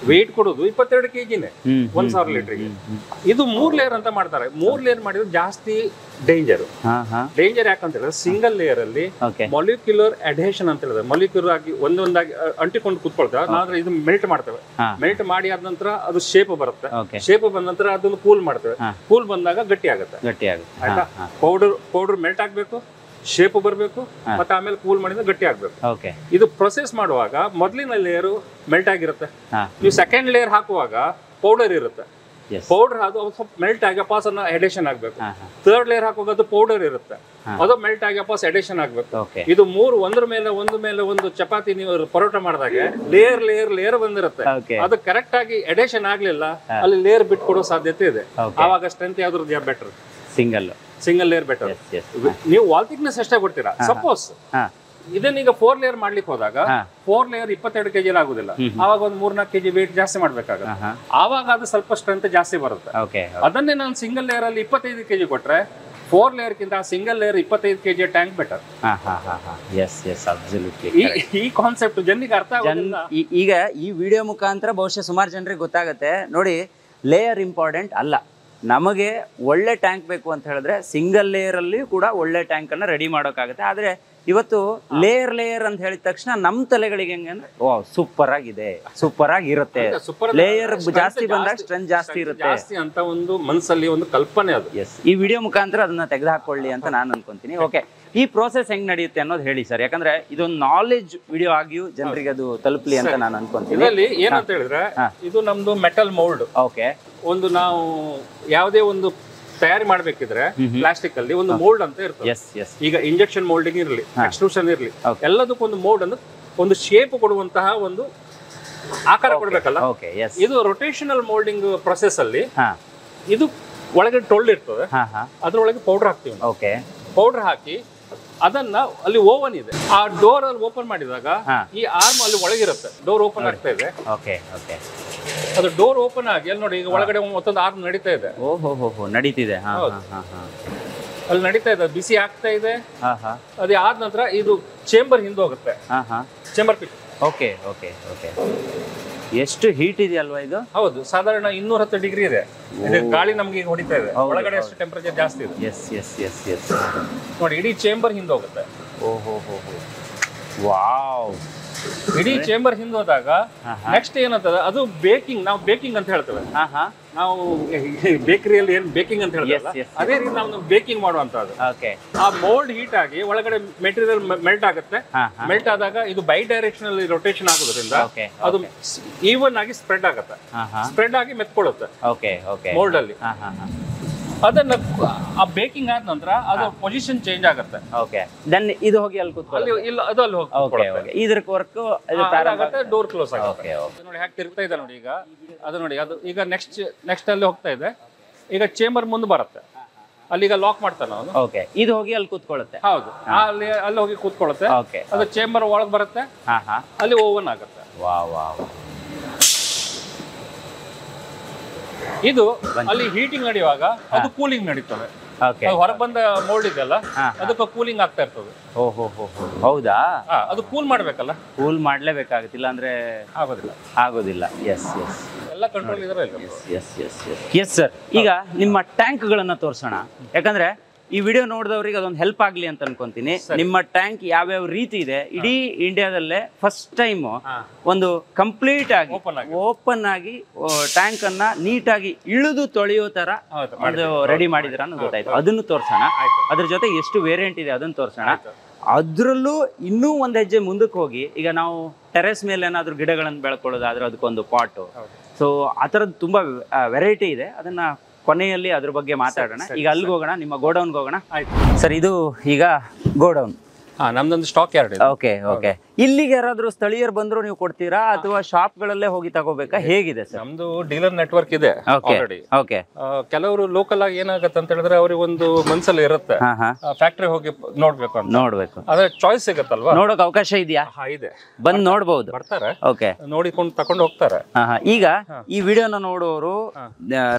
ವೆಯ್ಟ್ ಕೊಡೋದು 22 kgನೇ 1000 ಲೀಟರ್ಗೆ. ಇದು 3 ಲೇಯರ್ ಅಂತ ಮಾಡ್ತಾರೆ. 3 ಲೇಯರ್ ಮಾಡಿದ್ರೆ ಜಾಸ್ತಿ ಡೇಂಜರ್. ಯಾಕಂತ ಹೇಳಿದ್ರೆ ಸಿಂಗಲ್ ಲೇಯರ್ ಅಲ್ಲಿ ಮೊಲಿಕ್ಯುಲರ್ ಅಡೇಷನ್ ಅಂತ ಹೇಳಿದ್ರೆ, ಮೊಲಿಕ್ಯುಲರ್ ಆಗಿ ಒಂದೊಂದಾಗಿ ಅಂಟಿಕೊಂಡು ಕೂತ್ಕೊಳ್ತೇವೆ. ನಾದ್ರೆ ಇದು ಮೆಲ್ಟ್ ಮಾಡ್ತೇವೆ. ಮೆಲ್ಟ್ ಮಾಡಿ ಆದ ನಂತರ ಅದು ಶೇಪ್ ಬರುತ್ತೆ. ಶೇಪ್ ಬಂದ ನಂತರ ಅದನ್ನು ಕೂಲ್ ಮಾಡ್ತೇವೆ. ಕೂಲ್ ಬಂದಾಗ ಗಟ್ಟಿ ಆಗುತ್ತೆ. ಆಯ್ತಾ? ಪೌಡರ್ ಮೆಲ್ಟ್ ಆಗ್ಬೇಕು, ಶೇಪ್ ಬರಬೇಕು, ಮತ್ತೆ ಆಮೇಲೆ ಕೂಲ್ ಮಾಡಿದ್ರೆ ಗಟ್ಟಿ ಆಗ್ಬೇಕು. ಇದು ಪ್ರೊಸೆಸ್ ಮಾಡುವಾಗ ಮೊದಲಿನ ಲೇಯರ್ ಮೆಲ್ಟ್ ಆಗಿರುತ್ತೆ. ನೀವು ಸೆಕೆಂಡ್ ಲೇಯರ್ ಹಾಕುವಾಗ ಪೌಡರ್ ಇರುತ್ತೆ. ಪೌಡರ್ ಅದು ಸ್ವಲ್ಪ ಮೆಲ್ಟ್ ಆಗಿ ವಾಪಸ್ ಎಡಿಷನ್ ಆಗ್ಬೇಕು. ಥರ್ಡ್ ಲೇಯರ್ ಹಾಕುವಾಗ ಅದು ಪೌಡರ್ ಇರುತ್ತೆ, ಅದು ಮೆಲ್ಟ್ ಆಗಿ ವಾಪಸ್ ಎಡಿಷನ್ ಆಗ್ಬೇಕು. ಇದು 3 ಒಂದ್ರ ಮೇಲೆ ಒಂದು ಚಪಾತಿ ನೀವು ಪರೋಟ ಮಾಡಿದಾಗ ಲೇಯರ್ ಲೇಯರ್ ಲೇಯರ್ ಬಂದಿರುತ್ತೆ. ಅದು ಕರೆಕ್ಟ್ ಆಗಿ ಎಡಿಷನ್ ಆಗ್ಲಿಲ್ಲ, ಅಲ್ಲಿ ಲೇಯರ್ ಬಿಟ್ಕೊಡೋ ಸಾಧ್ಯತೆ ಇದೆ. ಆವಾಗ ಸ್ಟ್ರೆಂತ್ ಯಾವ್ದು ಬೆಟರ್? Single layer better. ನೀವು ವಾಲ್ ಥಿಕ್ನೆಸ್ ಎಷ್ಟೇ ಕೊಡ್ತೀರಾ. ಸಪೋಸ್ ಇದನ್ನೀಗ 4 ಲೇಯರ್ ಮಾಡ್ಲಿಕ್ಕೆ ಹೋದಾಗ 4 ಲೇಯರ್ 22 kg ಆಗುದಿಲ್ಲ. ಆವಾಗ ಒಂದು 3-4 kg ವೇಟ್ ಜಾಸ್ತಿ ಮಾಡ್ಬೇಕಾಗುತ್ತೆ. ಆವಾಗ ಅದು ಸ್ವಲ್ಪ ಸ್ಟ್ರೆಂತ್ ಜಾಸ್ತಿ ಬರುತ್ತೆ. ಅದನ್ನೇ ನಾನು ಸಿಂಗಲ್ ಲೇಯರ್ ಅಲ್ಲಿ 25 kg ಕೊಟ್ರೆ 4 ಲೇಯರ್ ಕಿಂತ single layer 25 kg tank better. ಈ ಕಾನ್ಸೆಪ್ಟ್ ಜನರಿಗೆ ಅರ್ಥ ಆಗೋದಿಲ್ಲ. ಈಗ ಈ ವಿಡಿಯೋ ಮುಖಾಂತರ ಬಹುಶಃ ಸುಮಾರು ಜನರಿಗೆ ಗೊತ್ತಾಗುತ್ತೆ. ನೋಡಿ, ಲೇಯರ್ ಇಂಪಾರ್ಟೆಂಟ್ ಅಲ್ಲ. ನಮಗೆ ಒಳ್ಳೆ ಟ್ಯಾಂಕ್ ಬೇಕು ಅಂತ ಹೇಳಿದ್ರೆ ಸಿಂಗಲ್ ಲೇಯರ್ ಅಲ್ಲಿ ಕೂಡ ಒಳ್ಳೆ ಟ್ಯಾಂಕ್ ಅನ್ನ ರೆಡಿ ಮಾಡೋಕ್ಕಾಗುತ್ತೆ. ಆದರೆ ಇವತ್ತು ಲೇಯರ್ ಅಂತ ಹೇಳಿದ ತಕ್ಷಣ ನಮ್ಮ ತಲೆಗಳಿಗೆ ಹೆಂಗೆ ಅಂದ್ರೆ ವಾವ್ ಸೂಪರ್ ಆಗಿರುತ್ತೆ. ಲೇಯರ್ ಜಾಸ್ತಿ ಬಂದಾಗ ಸ್ಟ್ರೆಂತ್ ಜಾಸ್ತಿ ಇರುತ್ತೆ ಅಂತ ಒಂದು ಮನಸ್ಸಲ್ಲಿ ಒಂದು ಕಲ್ಪನೆ ಅದು. ಈ ವಿಡಿಯೋ ಮುಖಾಂತರ ಅದನ್ನ ತೆಗೆದುಹಾಕೊಳ್ಳಿ ಅಂತ ನಾನು ಅನ್ಕೊಂತೀನಿ. ಓಕೆ, ಈ ಪ್ರೋಸೆಸ್ ಹೆಂಗ್ ನಡೆಯುತ್ತೆ ಅನ್ನೋದು ಹೇಳಿ ಸರ್, ಯಾಕಂದ್ರೆ ಇದೊಂದು ನಾಲೆಜ್ ವಿಡಿಯೋ ಆಗಿಯೂ ಜನರಿಗೆ ಅದು ತಲುಪಲಿ ಅಂತ ನಾನು ಅನ್ಕೊಂತೀನಿ. ಇದರಲ್ಲಿ ಏನಂತ ಹೇಳಿದ್ರೆ ಇದು ನಮ್ದು ಮೆಟಲ್ ಮೌಲ್ಡ್. ಓಕೆ, ಒಂದು ನಾವು ಯಾವುದೇ ಒಂದು ತಯಾರಿ ಮಾಡ್ಬೇಕಿದ್ರೆ ಪ್ಲಾಸ್ಟಿಕ್ ಅಲ್ಲಿ ಒಂದು ಮೋಲ್ಡ್ ಅಂತ ಇರ್ತದೆ. ಈಗ ಇಂಜೆಕ್ಷನ್ ಮೋಲ್ಡಿಂಗ್ ಇರ್ಲಿ, ಎಕ್ಸ್ಟ್ರೂಷನ್ ಇರ್ಲಿ, ಎಲ್ಲದಕ್ಕೂ ಒಂದು ಮೋಲ್ಡ್ ಅನ್ನು ಒಂದು ಶೇಪ್ ಕೊಡುವಂತಹ ಒಂದು ಆಕಾರ ಕೊಡ್ಬೇಕಲ್ಲ. ಇದು ರೊಟೇಷನಲ್ ಮೋಲ್ಡಿಂಗ್ ಪ್ರೊಸೆಸ್ ಅಲ್ಲಿ ಇದು ಒಳಗಡೆ ಟೊಳ್ಳು ಇರ್ತದೆ, ಅದ್ರೊಳಗೆ ಪೌಡರ್ ಹಾಕ್ತೀವಿ. ಪೌಡರ್ ಹಾಕಿ ಅದನ್ನ ಅಲ್ಲಿ ಓವನ್ ಇದೆ, ಆ ಡೋರ್ ಅಲ್ಲಿ ಓಪನ್ ಮಾಡಿದಾಗ ಈ ಆರ್ಮ್ ಅಲ್ಲಿ ಒಳಗಿರುತ್ತೆ, ಡೋರ್ ಓಪನ್ ಆಗ್ತಾ ಇದೆ. ಅದು ಡೋರ್ ಓಪನ್ ಆಗಿ ಅಲ್ಲಿ ನೋಡಿ, ಈಗ ಒಳಗಡೆ ಮತ್ತೊಂದು ಆರ್ಮ್ ನಡೀತಾ ಇದೆ. ನಡೀತಿದೆ, ಅಲ್ಲಿ ನಡೀತಾ ಇದೆ, ಬಿಸಿ ಆಗ್ತಾ ಇದೆ. ಅದೇ ಆದ ನಂತರ ಇದು ಚೇಂಬರ್ ಹಿಂದೆ ಹೋಗುತ್ತೆ, chamber pitch. Okay okay okay, ಎಷ್ಟು ಹೀಟ್ ಇದೆ ಅಲ್ವಾ ಇದು? ಹೌದು, ಸಾಧಾರಣ 210 ಡಿಗ್ರಿ ಇದೆ. ಗಾಳಿ ನಮ್ಗೆ ಈಗ ಹೊಡಿತಾ ಇದೆ, ಒಳಗಡೆ ಎಷ್ಟು ಟೆಂಪರೇಚರ್ ಜಾಸ್ತಿ ಇದೆ. ನೋಡಿ, ಇಡೀ ಚೇಂಬರ್ ಹಿಂದೆ ಹೋಗುತ್ತೆ. ವಾವ್, ಇಡೀ ಚೇಂಬರ್ ಹಿಂದೆ ಹೋದಾಗ ನೆಕ್ಸ್ಟ್ ಏನಂತದ ಅದು ಬೇಕಿಂಗ್. ನಾವು ಬೇಕಿಂಗ್ ಅಂತ ಹೇಳ್ತೇವೆ, ನಾವು ಬೇಕರಿಯಲ್ಲಿ ಏನ್ ಬೇಕಿಂಗ್ ಅಂತ ಹೇಳ್ತೇವೆ ಅದೇ ರೀತಿ ನಾವು ಬೇಕಿಂಗ್ ಮಾಡುವಂತದ್ದು. ಆ ಮೋಲ್ಡ್ ಹೀಟ್ ಆಗಿ ಒಳಗಡೆ ಮೆಟೀರಿಯಲ್ ಮೆಲ್ಟ್ ಆಗುತ್ತೆ. ಮೆಲ್ಟ್ ಆದಾಗ ಇದು ಬೈ ಡೈರೆಕ್ಷನಲ್ ರೊಟೇಷನ್ ಆಗೋದ್ರಿಂದ ಅದು ಈವನ್ ಆಗಿ ಸ್ಪ್ರೆಡ್ ಆಗುತ್ತೆ, ಸ್ಪ್ರೆಡ್ ಆಗಿ ಮೆತ್ಕೊಳ್ಳುತ್ತೆ ಮೋಲ್ಡ್ ಅಲ್ಲಿ. ಅದನ್ನ ಆ ಬೇಕಿಂಗ್ ಆದ ನಂತರ ಅದು ಪೊಸಿಷನ್ ಚೇಂಜ್ ಆಗುತ್ತೆ. ಇದು ಹೋಗಿ ಅಲ್ಲಿ ಕೂತ್ಕೊಳ್ಳಿ, ಅದು ಅಲ್ಲಿ ಹೋಗಿ ಇದ್ರ ವರ್ಕ್ ಆಗುತ್ತೆ, ಡೋರ್ ಕ್ಲೋಸ್ ಆಗುತ್ತೆ. ನೋಡಿ ಹ್ಯಾಕ್ ತಿರುಗ್ತಾ ಇದೆ ನೋಡಿ. ಈಗ ಅದು ನೋಡಿ, ಅದು ಈಗ ನೆಕ್ಸ್ಟ್ ಅಲ್ಲಿ ಹೋಗ್ತಾ ಇದೆ. ಈಗ ಚೇಂಬರ್ ಮುಂದೆ ಬರುತ್ತೆ, ಅಲ್ಲಿಗ ಲಾಕ್ ಮಾಡ್ತಾನೆ ಅವನು. ಇದು ಹೋಗಿ ಅಲ್ಲಿ ಕೂತ್ಕೊಳ್ಳುತ್ತೆ. ಹೌದು, ಅಲ್ಲಿ ಹೋಗಿ ಕೂತ್ಕೊಳ್ಳುತ್ತೆ. ಅದು ಚೇಂಬರ್ ಒಳಗೆ ಬರುತ್ತೆ, ಅಲ್ಲಿ ಓವನ್ ಆಗುತ್ತೆ. ಇದು ಅಲ್ಲಿ ಹೀಟಿಂಗ್ ನಡೆಯುವಾಗ ಅದು ಕೂಲಿಂಗ್ ನಡೀತದೆ. ಹೊರಗೆ ಬಂದ ಮೋಲ್ಡ್ ಇದೆಯಲ್ಲ, ಅದಕ್ಕೆ ಕೂಲಿಂಗ್ ಆಗ್ತಾ ಇರ್ತದೆ. ಹೌದಾ? ಅದು ಕೂಲ್ ಮಾಡ್ಬೇಕಲ್ಲ, ಕೂಲ್ ಮಾಡ್ಲೇಬೇಕಾಗುತ್ತಿಲ್ಲ ಅಂದ್ರೆ ಆಗೋದಿಲ್ಲ. ಎಲ್ಲ ಕಂಟ್ರೋಲ್ ಇದರ. ಎಸ್ ಸರ್, ಈಗ ನಿಮ್ಮ ಟ್ಯಾಂಕ್ ಗಳನ್ನ ತೋರ್ಸೋಣ, ಯಾಕಂದ್ರೆ ಈ ವಿಡಿಯೋ ನೋಡಿದವ್ರಿಗೆ ಅದೊಂದು ಹೆಲ್ಪ್ ಆಗ್ಲಿ ಅಂತ ಅನ್ಕೊಂತೀನಿ. ನಿಮ್ಮ ಟ್ಯಾಂಕ್ ಯಾವ್ಯಾವ ರೀತಿ ಇದೆ, ಇಡೀ ಇಂಡಿಯಾದಲ್ಲೇ ಫಸ್ಟ್ ಟೈಮ್ ಒಂದು ಕಂಪ್ಲೀಟ್ ಆಗಿ ಓಪನ್ ಆಗಿ ಟ್ಯಾಂಕ್ ಅನ್ನ ನೀಟಾಗಿ ಇಳಿದು ತೊಳೆಯೋ ತರ ಅದು ರೆಡಿ ಮಾಡಿದ್ರ ಅನ್ನೋದು ಗೊತ್ತಾಯ್ತು. ಅದನ್ನು ತೋರ್ಸೋಣ, ಅದ್ರ ಜೊತೆ ಎಷ್ಟು ವೇರಿಯಂಟ್ ಇದೆ ಅದನ್ನು ತೋರ್ಸೋಣ. ಅದ್ರಲ್ಲೂ ಇನ್ನೂ ಒಂದ್ ಹೆಜ್ಜೆ ಮುಂದಕ್ಕೆ ಹೋಗಿ, ಈಗ ನಾವು ಟೆರೆಸ್ ಮೇಲೆ ಏನಾದ್ರು ಗಿಡಗಳನ್ನು ಬೆಳ್ಕೊಳ್ಳೋದಾದ್ರೆ ಅದಕ್ಕೊಂದು ಪಾಟು, ಸೊ ಆ ಥರದ್ದು ತುಂಬಾ ವೆರೈಟಿ ಇದೆ. ಅದನ್ನ ಕೊನೆಯಲ್ಲಿ ಅದ್ರ ಬಗ್ಗೆ ಮಾತಾಡೋಣ. ಈಗ ಅಲ್ಲಿಗೆ ಹೋಗೋಣ, ನಿಮ್ಮ ಗೋಡೌನ್ಗೆ ಹೋಗೋಣ. ಸರ್, ಇದು ಈಗ ಗೋಡೌನ್, ನಮ್ದೊಂದು ಸ್ಟಾಕ್ ಯಾರ್ಡ್ ಇದೆ. Okay okay. ಇಲ್ಲಿಗೆ ಯಾರಾದ್ರೂ ಸ್ಥಳೀಯರು ಬಂದ್ರು ನೀವು ಕೊಡ್ತೀರಾ ಅಥವಾ ಶಾಪ್ ಗಳಲ್ಲೇ ಹೋಗಿ ತಗೋಬೇಕಾ, ಹೇಗಿದೆ ಸರ್? ನಮ್ದು ಡೀಲರ್ ನೆಟ್ವರ್ಕ್ ಇದೆ ಆಲ್ರೆಡಿ. ಕೆಲವರು ಲೋಕಲ್ ಆಗಿ ಏನಾಗತ್ತೆ ಅಂತ ಹೇಳಿದ್ರೆ ಅವ್ರಿಗೆ ಒಂದು ಮನ್ಸಲ್ಲಿ ಇರುತ್ತೆ ಫ್ಯಾಕ್ಟರಿ ಹೋಗಿ ನೋಡ್ಬೇಕು ಆದ್ರೆ ಚಾಯ್ಸ್ ಸಿಗತ್ತಲ್ವಾ, ನೋಡೋಕೆ ಅವಕಾಶ ಇದೆಯಾ? ಇದೆ, ಬಂದು ನೋಡ್ಬಹುದು, ಬರ್ತಾರೆ, ಓಕೆ, ನೋಡಿಕೊಂಡು ತಕೊಂಡು ಹೋಗ್ತಾರೆ. ಈಗ ಈ ವಿಡಿಯೋನ ನೋಡುವವರು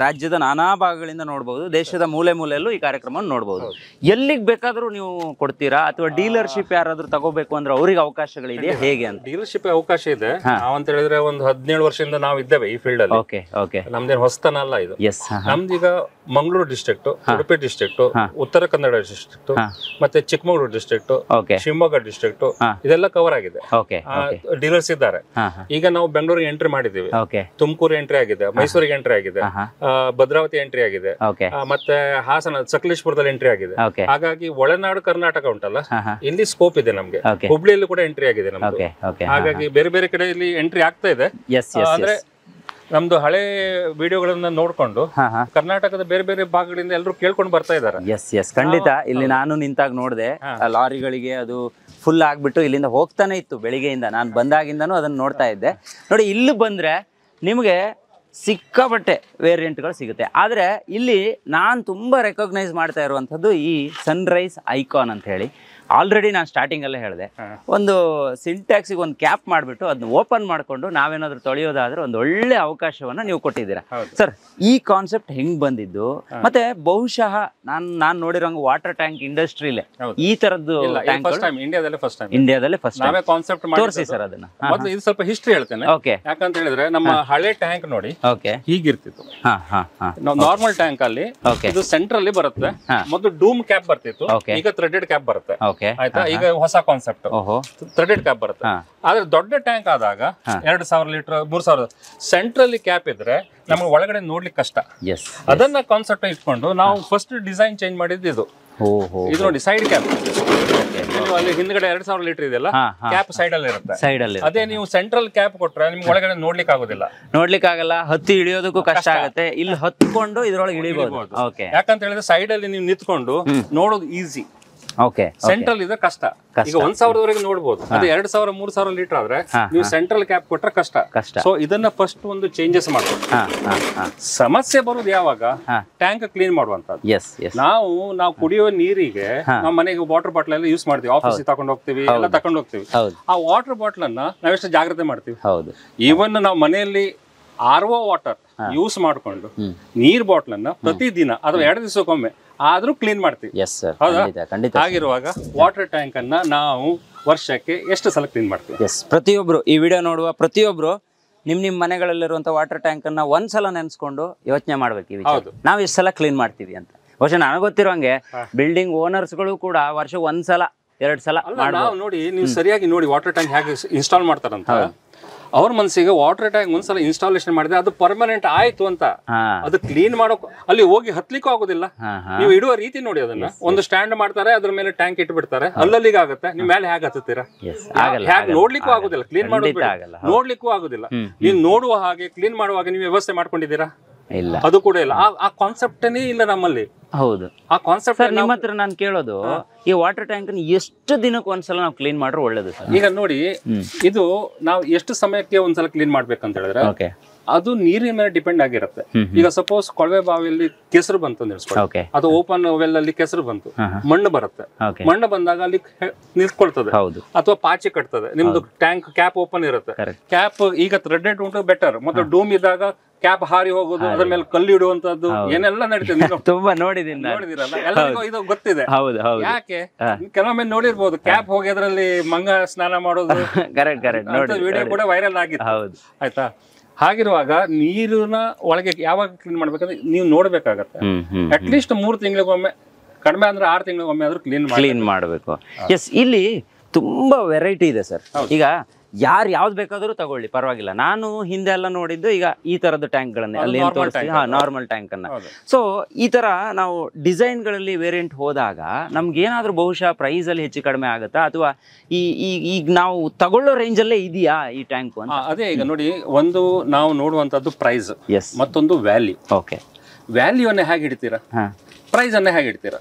ರಾಜ್ಯದ ನಾನಾ ಭಾಗಗಳಿಂದ ನೋಡಬಹುದು, ದೇಶದ ಮೂಲೆ ಮೂಲೆಯಲ್ಲೂ ಈ ಕಾರ್ಯಕ್ರಮವನ್ನು ನೋಡಬಹುದು. ಎಲ್ಲಿಗೆ ಬೇಕಾದ್ರೂ ನೀವು ಕೊಡ್ತೀರಾ ಅಥವಾ ಡೀಲರ್ಶಿಪ್ ಯಾರಾದ್ರೂ ತಗೋಬೇಕು ಅಂದ್ರೆ ಅವ್ರಿಗೆ ಅವಕಾಶಗಳಿದೆಯಾ, ಹೇಗೆ ಅಂತ? ಡೀಲರ್ಶಿಪ್ ಅವಕಾಶ ಇದೆ. ನಾವಂತ ಹೇಳಿದ್ರೆ ಒಂದು 17 ವರ್ಷದಿಂದ ನಾವು ಇದ್ದೇವೆ ಈ ಫೀಲ್ಡ್ ಅಲ್ಲಿ. ನಮ್ದೇನು ಹೊಸತನ ಅಲ್ಲ ಇದು. ನಮ್ದೀಗ Mangaluru district, Udupi district, Uttara Kannada district, ಮತ್ತೆ ಚಿಕ್ಕಮಗಳೂರು ಡಿಸ್ಟ್ರಿಕ್ಟ್, ಶಿವಮೊಗ್ಗ ಡಿಸ್ಟ್ರಿಕ್ಟ್, ಇದೆಲ್ಲ ಕವರ್ ಆಗಿದೆ. ಡೀಲರ್ಸ್ ಇದ್ದಾರೆ. ಈಗ ನಾವು ಬೆಂಗಳೂರಿಗೆ ಎಂಟ್ರಿ ಮಾಡಿದೀವಿ, ತುಮಕೂರು ಎಂಟ್ರಿ ಆಗಿದೆ, ಮೈಸೂರಿಗೆ ಎಂಟ್ರಿ ಆಗಿದೆ, ಭದ್ರಾವತಿ ಎಂಟ್ರಿ ಆಗಿದೆ, ಮತ್ತೆ ಹಾಸನ ಸಕಲೇಶ್ಪುರದಲ್ಲಿ ಎಂಟ್ರಿ ಆಗಿದೆ. ಹಾಗಾಗಿ ಒಳನಾಡು ಕರ್ನಾಟಕ ಉಂಟಲ್ಲ, ಇಲ್ಲಿ ಸ್ಕೋಪ್ ಇದೆ ನಮ್ಗೆ. ಹುಬ್ಳಿಯಲ್ಲಿ ಕೂಡ ಎಂಟ್ರಿ ಆಗಿದೆ ನಮ್ದು. ಹಾಗಾಗಿ ಬೇರೆ ಬೇರೆ ಕಡೆಯಲ್ಲಿ ಎಂಟ್ರಿ ಆಗ್ತಾ ಇದೆ. ಅಂದ್ರೆ ನಮ್ದು ಹಳೆ ವಿಡಿಯೋಗಳನ್ನ ನೋಡ್ಕೊಂಡು ಕರ್ನಾಟಕದ ಬೇರೆ ಬೇರೆ ಭಾಗಗಳಿಂದ ಎಲ್ಲರೂ ಕೇಳ್ಕೊಂಡು ಬರ್ತಾ ಇದ್ದಾರೆ. ಖಂಡಿತ. ಇಲ್ಲಿ ನಾನು ನಿಂತಾಗ ನೋಡಿದೆ, ಲಾರಿಗಳಿಗೆ ಅದು ಫುಲ್ ಆಗ್ಬಿಟ್ಟು ಇಲ್ಲಿಂದ ಹೋಗ್ತಾನೆ ಇತ್ತು ಬೆಳಿಗ್ಗೆಯಿಂದ. ನಾನು ಬಂದಾಗಿಂದನೂ ಅದನ್ನ ನೋಡ್ತಾ ಇದ್ದೆ. ನೋಡಿ, ಇಲ್ಲಿ ಬಂದ್ರೆ ನಿಮಗೆ ಸಿಕ್ಕಾಪಟ್ಟೆ ವೇರಿಯಂಟ್ಗಳು ಸಿಗುತ್ತೆ. ಆದರೆ ಇಲ್ಲಿ ನಾನು ತುಂಬ ರೆಕಗ್ನೈಸ್ ಮಾಡ್ತಾ ಇರುವಂಥದ್ದು ಈ ಸನ್ರೈಸ್ ಐಕಾನ್ ಅಂತ ಹೇಳಿ. ಆಲ್ರೆಡಿ ನಾನು ಸ್ಟಾರ್ಟಿಂಗಲ್ಲೇ ಹೇಳಿದೆ, ಒಂದು ಸಿಂಟ್ಯಾಕ್ಸಿಗೆ ಒಂದು ಕ್ಯಾಪ್ ಮಾಡಿಬಿಟ್ಟು ಅದನ್ನ ಓಪನ್ ಮಾಡಿಕೊಂಡು ನಾವೇನಾದ್ರೂ ತೊಳೆಯೋದಾದ್ರೆ ಒಂದು ಒಳ್ಳೆ ಅವಕಾಶವನ್ನು ನೀವು ಕೊಟ್ಟಿದ್ದೀರಾ ಸರ್. ಈ ಕಾನ್ಸೆಪ್ಟ್ ಹೆಂಗ್ ಬಂದಿದ್ದು, ಮತ್ತೆ ಬಹುಶಃ ನಾನು ನೋಡಿರೋಂಗೆ ವಾಟರ್ ಟ್ಯಾಂಕ್ ಇಂಡಸ್ಟ್ರಿಲೇ ಈ ತರದ್ದು ಇಂಡಿಯಾದಲ್ಲೇ ಫಸ್ಟ್ ತೋರಿಸಿ ಸರ್ ಅದನ್ನ. ಇದು ಸ್ವಲ್ಪ ಹಿಸ್ಟ್ರಿ ಹೇಳ್ತೇನೆ. ಯಾಕಂತ ಹೇಳಿದ್ರೆ ನಮ್ಮ ಹಳೆ ಟ್ಯಾಂಕ್ ನೋಡಿ ಹೀಗಿರ್ತಿತ್ತು. ನಾರ್ಮಲ್ ಟ್ಯಾಂಕ್ ಅಲ್ಲಿ ಇದು ಸೆಂಟ್ರಲ್ಲಿ ಬರುತ್ತೆ, ಮೊದಲು ಡೂಮ್ ಕ್ಯಾಪ್ ಬರ್ತಿತ್ತು, ಈಗ ಥ್ರೆಡೆಡ್ ಕ್ಯಾಪ್ ಬರುತ್ತೆ. ಓಕೆ ಆಯ್ತಾ. ಈಗ ಹೊಸ ಕಾನ್ಸೆಪ್ಟ್ ಥ್ರೆಡೆಡ್ ಕ್ಯಾಪ್ ಬರುತ್ತೆ. ಆದ್ರೆ ದೊಡ್ಡ ಟ್ಯಾಂಕ್ ಆದಾಗ 2000 ಲೀಟರ್ 3000 ಸೆಂಟ್ರಲ್ಲಿ ಕ್ಯಾಪ್ ಇದ್ರೆ ನಮ್ಗೆ ಒಳಗಡೆ ನೋಡ್ಲಿಕ್ಕೆ ಕಷ್ಟ. ಅದನ್ನ ಕಾನ್ಸೆಪ್ಟ್ ಇಟ್ಕೊಂಡು ನಾವು ಫಸ್ಟ್ ಡಿಸೈನ್ ಚೇಂಜ್ ಮಾಡಿದ್ದು ಇದು. ಇದು ನೋಡಿ ಸೈಡ್ ಕ್ಯಾಪ್, ಅಲ್ಲಿ ಹಿಂದ್ಗಡೆ 2000 ಲೀಟರ್ ಇದೆಲ್ಲ ಕ್ಯಾಪ್ ಸೈಡ್ ಅಲ್ಲಿ ಇರುತ್ತೆ. ಅದೇ ನೀವು ಸೆಂಟ್ರಲ್ ಕ್ಯಾಪ್ ಕೊಟ್ರೆ ನಿಮ್ಗೆ ಒಳಗಡೆ ನೋಡ್ಲಿಕ್ಕೆ ಆಗೋದಿಲ್ಲ, ನೋಡ್ಲಿಕ್ಕಾಗಲ್ಲ, ಹತ್ತಿ ಇಳಿಯೋದಕ್ಕೂ ಕಷ್ಟ ಆಗುತ್ತೆ. ಇಲ್ಲಿ ಹತ್ಕೊಂಡು ಇದ್ರೊಳಗೆ ಇಳಿಬಹುದು. ಯಾಕಂತ ಹೇಳಿದ್ರೆ ಸೈಡ್ ಅಲ್ಲಿ ನೀವು ನಿಂತ್ಕೊಂಡು ನೋಡೋದು ಈಸಿ. ಸೆಂಟ್ರಲ್ ಇದ್ರೆ ಕಷ್ಟ. ಈಗ 1000 ನೋಡ್ಬೋದು. ಅದೇ 2000 3000 ಲೀಟರ್ ಆದ್ರೆ ನೀವು ಸೆಂಟ್ರಲ್ ಕ್ಯಾಪ್ ಕೊಟ್ರೆ ಕಷ್ಟ. ಸೊ ಇದನ್ನ ಫಸ್ಟ್ ಒಂದು ಚೇಂಜಸ್ ಮಾಡ್ಬೋದು. ಸಮಸ್ಯೆ ಬರೋದು ಯಾವಾಗ ಟ್ಯಾಂಕ್ ಕ್ಲೀನ್ ಮಾಡುವಂತದ್ದು. ನಾವು ಕುಡಿಯೋ ನೀರಿಗೆ ನಮ್ಮ ಮನೆಗೆ ವಾಟರ್ ಬಾಟಲ್ ಎಲ್ಲ ಯೂಸ್ ಮಾಡ್ತೀವಿ, ಆಫೀಸ್ ತಗೊಂಡು ಹೋಗ್ತೀವಿ, ಎಲ್ಲ ತಗೊಂಡು ಹೋಗ್ತೀವಿ. ಆ ವಾಟರ್ ಬಾಟಲ್ ಅನ್ನ ನಾವೆಷ್ಟು ಜಾಗ್ರತೆ ಮಾಡ್ತೀವಿ. ಈವನ್ ನಾವು ಮನೆಯಲ್ಲಿ RO ವಾಟರ್ ಯೂಸ್ ಮಾಡ್ಕೊಂಡು ನೀರ್ ಬಾಟ್ಲ್ ಅನ್ನ ಪ್ರತಿದಿನ ಅಥವಾ 2 ದಿವಸಕ್ಕೊಮ್ಮೆ ಆದ್ರೂ ಕ್ಲೀನ್ ಮಾಡ್ತೀವಿ. ಹಾಗಿರುವಾಗ ವಾಟರ್ ಟ್ಯಾಂಕ್ ಅನ್ನ ನಾವು ವರ್ಷಕ್ಕೆ ಎಷ್ಟು ಸಲ ಕ್ಲೀನ್ ಮಾಡ್ತೀವಿ? ಪ್ರತಿಯೊಬ್ರು ಈ ವಿಡಿಯೋ ನೋಡುವ ಪ್ರತಿಯೊಬ್ರು ನಿಮ್ ಮನೆಗಳಲ್ಲಿರುವಂತ ವಾಟರ್ ಟ್ಯಾಂಕ್ ಅನ್ನ ಒಂದ್ಸಲ ನೆನ್ಸ್ಕೊಂಡು ಯೋಚನೆ ಮಾಡ್ಬೇಕು, ನಾವ್ ಎಷ್ಟು ಸಲ ಕ್ಲೀನ್ ಮಾಡ್ತೀವಿ ಅಂತ. ಬಹುಶಃ ನನಗೆ ಗೊತ್ತಿರೋಂಗೆ ಬಿಲ್ಡಿಂಗ್ ಓನರ್ಸ್ ಗಳು ಕೂಡ ವರ್ಷ 1 ಸಲ 2 ಸಲ ನೋಡಿ. ನೀವು ಸರಿಯಾಗಿ ನೋಡಿ ವಾಟರ್ ಟ್ಯಾಂಕ್ ಹೇಗೆ ಇನ್ಸ್ಟಾಲ್ ಮಾಡ್ತಾರಂತ. ಅವ್ರ ಮನಸ್ಸಿಗೆ ವಾಟರ್ ಟ್ಯಾಂಕ್ ಒಂದ್ಸಲ ಇನ್ಸ್ಟಾಲೇಷನ್ ಮಾಡಿದ್ರೆ ಅದು ಪರ್ಮನೆಂಟ್ ಆಯ್ತು ಅಂತ. ಅದು ಕ್ಲೀನ್ ಮಾಡೋಕ್ ಅಲ್ಲಿ ಹೋಗಿ ಹತ್ಲಿಕ್ಕೂ ಆಗೋದಿಲ್ಲ. ನೀವು ಇಡುವ ರೀತಿ ನೋಡಿ, ಅದನ್ನ ಒಂದು ಸ್ಟ್ಯಾಂಡ್ ಮಾಡ್ತಾರೆ, ಅದ್ರ ಮೇಲೆ ಟ್ಯಾಂಕ್ ಇಟ್ಟು ಬಿಡ್ತಾರೆ, ಅಲ್ಲಲ್ಲಿಗೆ ಆಗುತ್ತೆ. ನಿಮ್ ಮೇಲೆ ಹೇಗೆ ಹತ್ತುತ್ತೀರಾ? ಹೇಗೆ ನೋಡ್ಲಿಕ್ಕೂ ಆಗುದಿಲ್ಲ, ಕ್ಲೀನ್ ಮಾಡೋದು ನೋಡ್ಲಿಕ್ಕೂ ಆಗುದಿಲ್ಲ. ನೀವು ನೋಡುವ ಹಾಗೆ ಕ್ಲೀನ್ ಮಾಡುವಾಗ ನೀವು ವ್ಯವಸ್ಥೆ ಮಾಡ್ಕೊಂಡಿದ್ದೀರಾ? ಇಲ್ಲ, ಅದು ಕೂಡ ಇಲ್ಲ. ಆ ಕಾನ್ಸೆಪ್ಟನೇ ಇಲ್ಲ ನಮ್ಮಲ್ಲಿ. ಹೌದು, ಆ ಕಾನ್ಸೆಪ್ಟ್ ನಿಮ್ಮ ಹತ್ರ ನಾನು ಕೇಳೋದು, ಈ ವಾಟರ್ ಟ್ಯಾಂಕ್ ಎಷ್ಟು ದಿನಕ್ಕೆ ಒಂದ್ಸಲ ನಾವು ಕ್ಲೀನ್ ಮಾಡ್ರೆ ಒಳ್ಳೇದು ಸರ್? ಈಗ ನೋಡಿ, ಇದು ನಾವು ಎಷ್ಟು ಸಮಯಕ್ಕೆ ಒಂದ್ಸಲ ಕ್ಲೀನ್ ಮಾಡ್ಬೇಕಂತ ಹೇಳಿದ್ರೆ ಅದು ನೀರಿನ ಮೇಲೆ ಡಿಪೆಂಡ್ ಆಗಿರುತ್ತೆ. ಈಗ ಸಪೋಸ್ ಕೊಳವೆ ಬಾವಿಯಲ್ಲಿ ಕೆಸರು ಬಂತು ನಿಲ್ಸ್ಕೊಳ್ಳಿ, ಅದು ಓಪನ್ ವೆಲ್ ಅಲ್ಲಿ ಕೆಸರು ಬಂತು, ಮಣ್ಣು ಬರುತ್ತೆ. ಮಣ್ಣು ಬಂದಾಗ ಅಲ್ಲಿ ನಿಲ್ಸ್ಕೊಳ್ತದೆ ಅಥವಾ ಪಾಚಿ ಕಟ್ತದೆ. ನಿಮ್ದು ಟ್ಯಾಂಕ್ ಕ್ಯಾಪ್ ಓಪನ್ ಇರುತ್ತೆ. ಕ್ಯಾಪ್ ಈಗ ಥ್ರೆಡೆಡ್ ಉಂಟು ಬೆಟರ್. ಮತ್ತೆ ಡೂಮ್ ಇದ್ದಾಗ ಕ್ಯಾಪ್ ಹಾರಿ ಹೋಗೋದು, ಅದ್ರ ಮೇಲೆ ಕಲ್ಲು ಇಡುವಂತದ್ದು ಏನೆಲ್ಲ ನಡೀತದೆ. ತುಂಬಾ ನೋಡಿದಿರಲ್ಲ, ಎಲ್ಲರಿಗೂ ಇದು ಗೊತ್ತಿದೆ. ಯಾಕೆ ಕೆಲವೊಮ್ಮೆ ನೋಡಿರ್ಬೋದು, ಕ್ಯಾಪ್ ಹೋಗಿ ಅದರಲ್ಲಿ ಮಂಗ ಸ್ನಾನ ಮಾಡೋದು ವಿಡಿಯೋ ಕೂಡ ವೈರಲ್ ಆಗಿತ್ತು. ಆಯ್ತಾ? ಹಾಗಿರುವಾಗ ನೀರಿನ ಒಳಗೆ ಯಾವಾಗ ಕ್ಲೀನ್ ಮಾಡ್ಬೇಕಂದ್ರೆ ನೀವು ನೋಡ್ಬೇಕಾಗತ್ತೆ. ಅಟ್ ಲೀಸ್ಟ್ 3 ತಿಂಗಳಿಗೊಮ್ಮೆ, ಕಡಿಮೆ ಅಂದ್ರೆ 6 ತಿಂಗಳಿಗೊಮ್ಮೆ ಆದ್ರೂ ಕ್ಲೀನ್ ಮಾಡಬೇಕು. ಎಸ್, ಇಲ್ಲಿ ತುಂಬಾ ವೆರೈಟಿ ಇದೆ ಸರ್. ಈಗ ಯಾರು ಯಾವ್ದು ಬೇಕಾದ್ರೂ ತಗೊಳ್ಳಿ, ಪರವಾಗಿಲ್ಲ. ನಾನು ಹಿಂದೆ ಎಲ್ಲ ನೋಡಿದ್ದು ಈಗ ಈ ತರದ ಟ್ಯಾಂಕ್ ಗಳನ್ನ ಅಲ್ಲಿ ನಾರ್ಮಲ್ ಟ್ಯಾಂಕ್ ಅನ್ನ. ಸೊ ಈ ತರ ನಾವು ಡಿಸೈನ್ ಗಳಲ್ಲಿ ವೇರಿಯಂಟ್ ಹೋದಾಗ ನಮ್ಗೆ ಏನಾದ್ರೂ ಬಹುಶಃ ಪ್ರೈಸ್ ಅಲ್ಲಿ ಹೆಚ್ಚು ಕಡಿಮೆ ಆಗುತ್ತಾ, ಅಥವಾ ಈಗ ನಾವು ತಗೊಳ್ಳೋ ರೇಂಜ್ ಅಲ್ಲೇ ಇದೆಯಾ ಈ ಟ್ಯಾಂಕ್ ಅಂತ? ಅದೇ ಈಗ ನೋಡಿ, ಒಂದು ನಾವು ನೋಡುವಂತದ್ದು ಪ್ರೈಸ್, ಮತ್ತೊಂದು ವ್ಯಾಲ್ಯೂ. ವ್ಯಾಲ್ಯೂ ಅನ್ನ ಹೇಗೆ ಇಡ್ತೀರಾ, ಪ್ರೈಸ್ ಅನ್ನ ಹೇಗೆ ಇಡ್ತೀರಾ?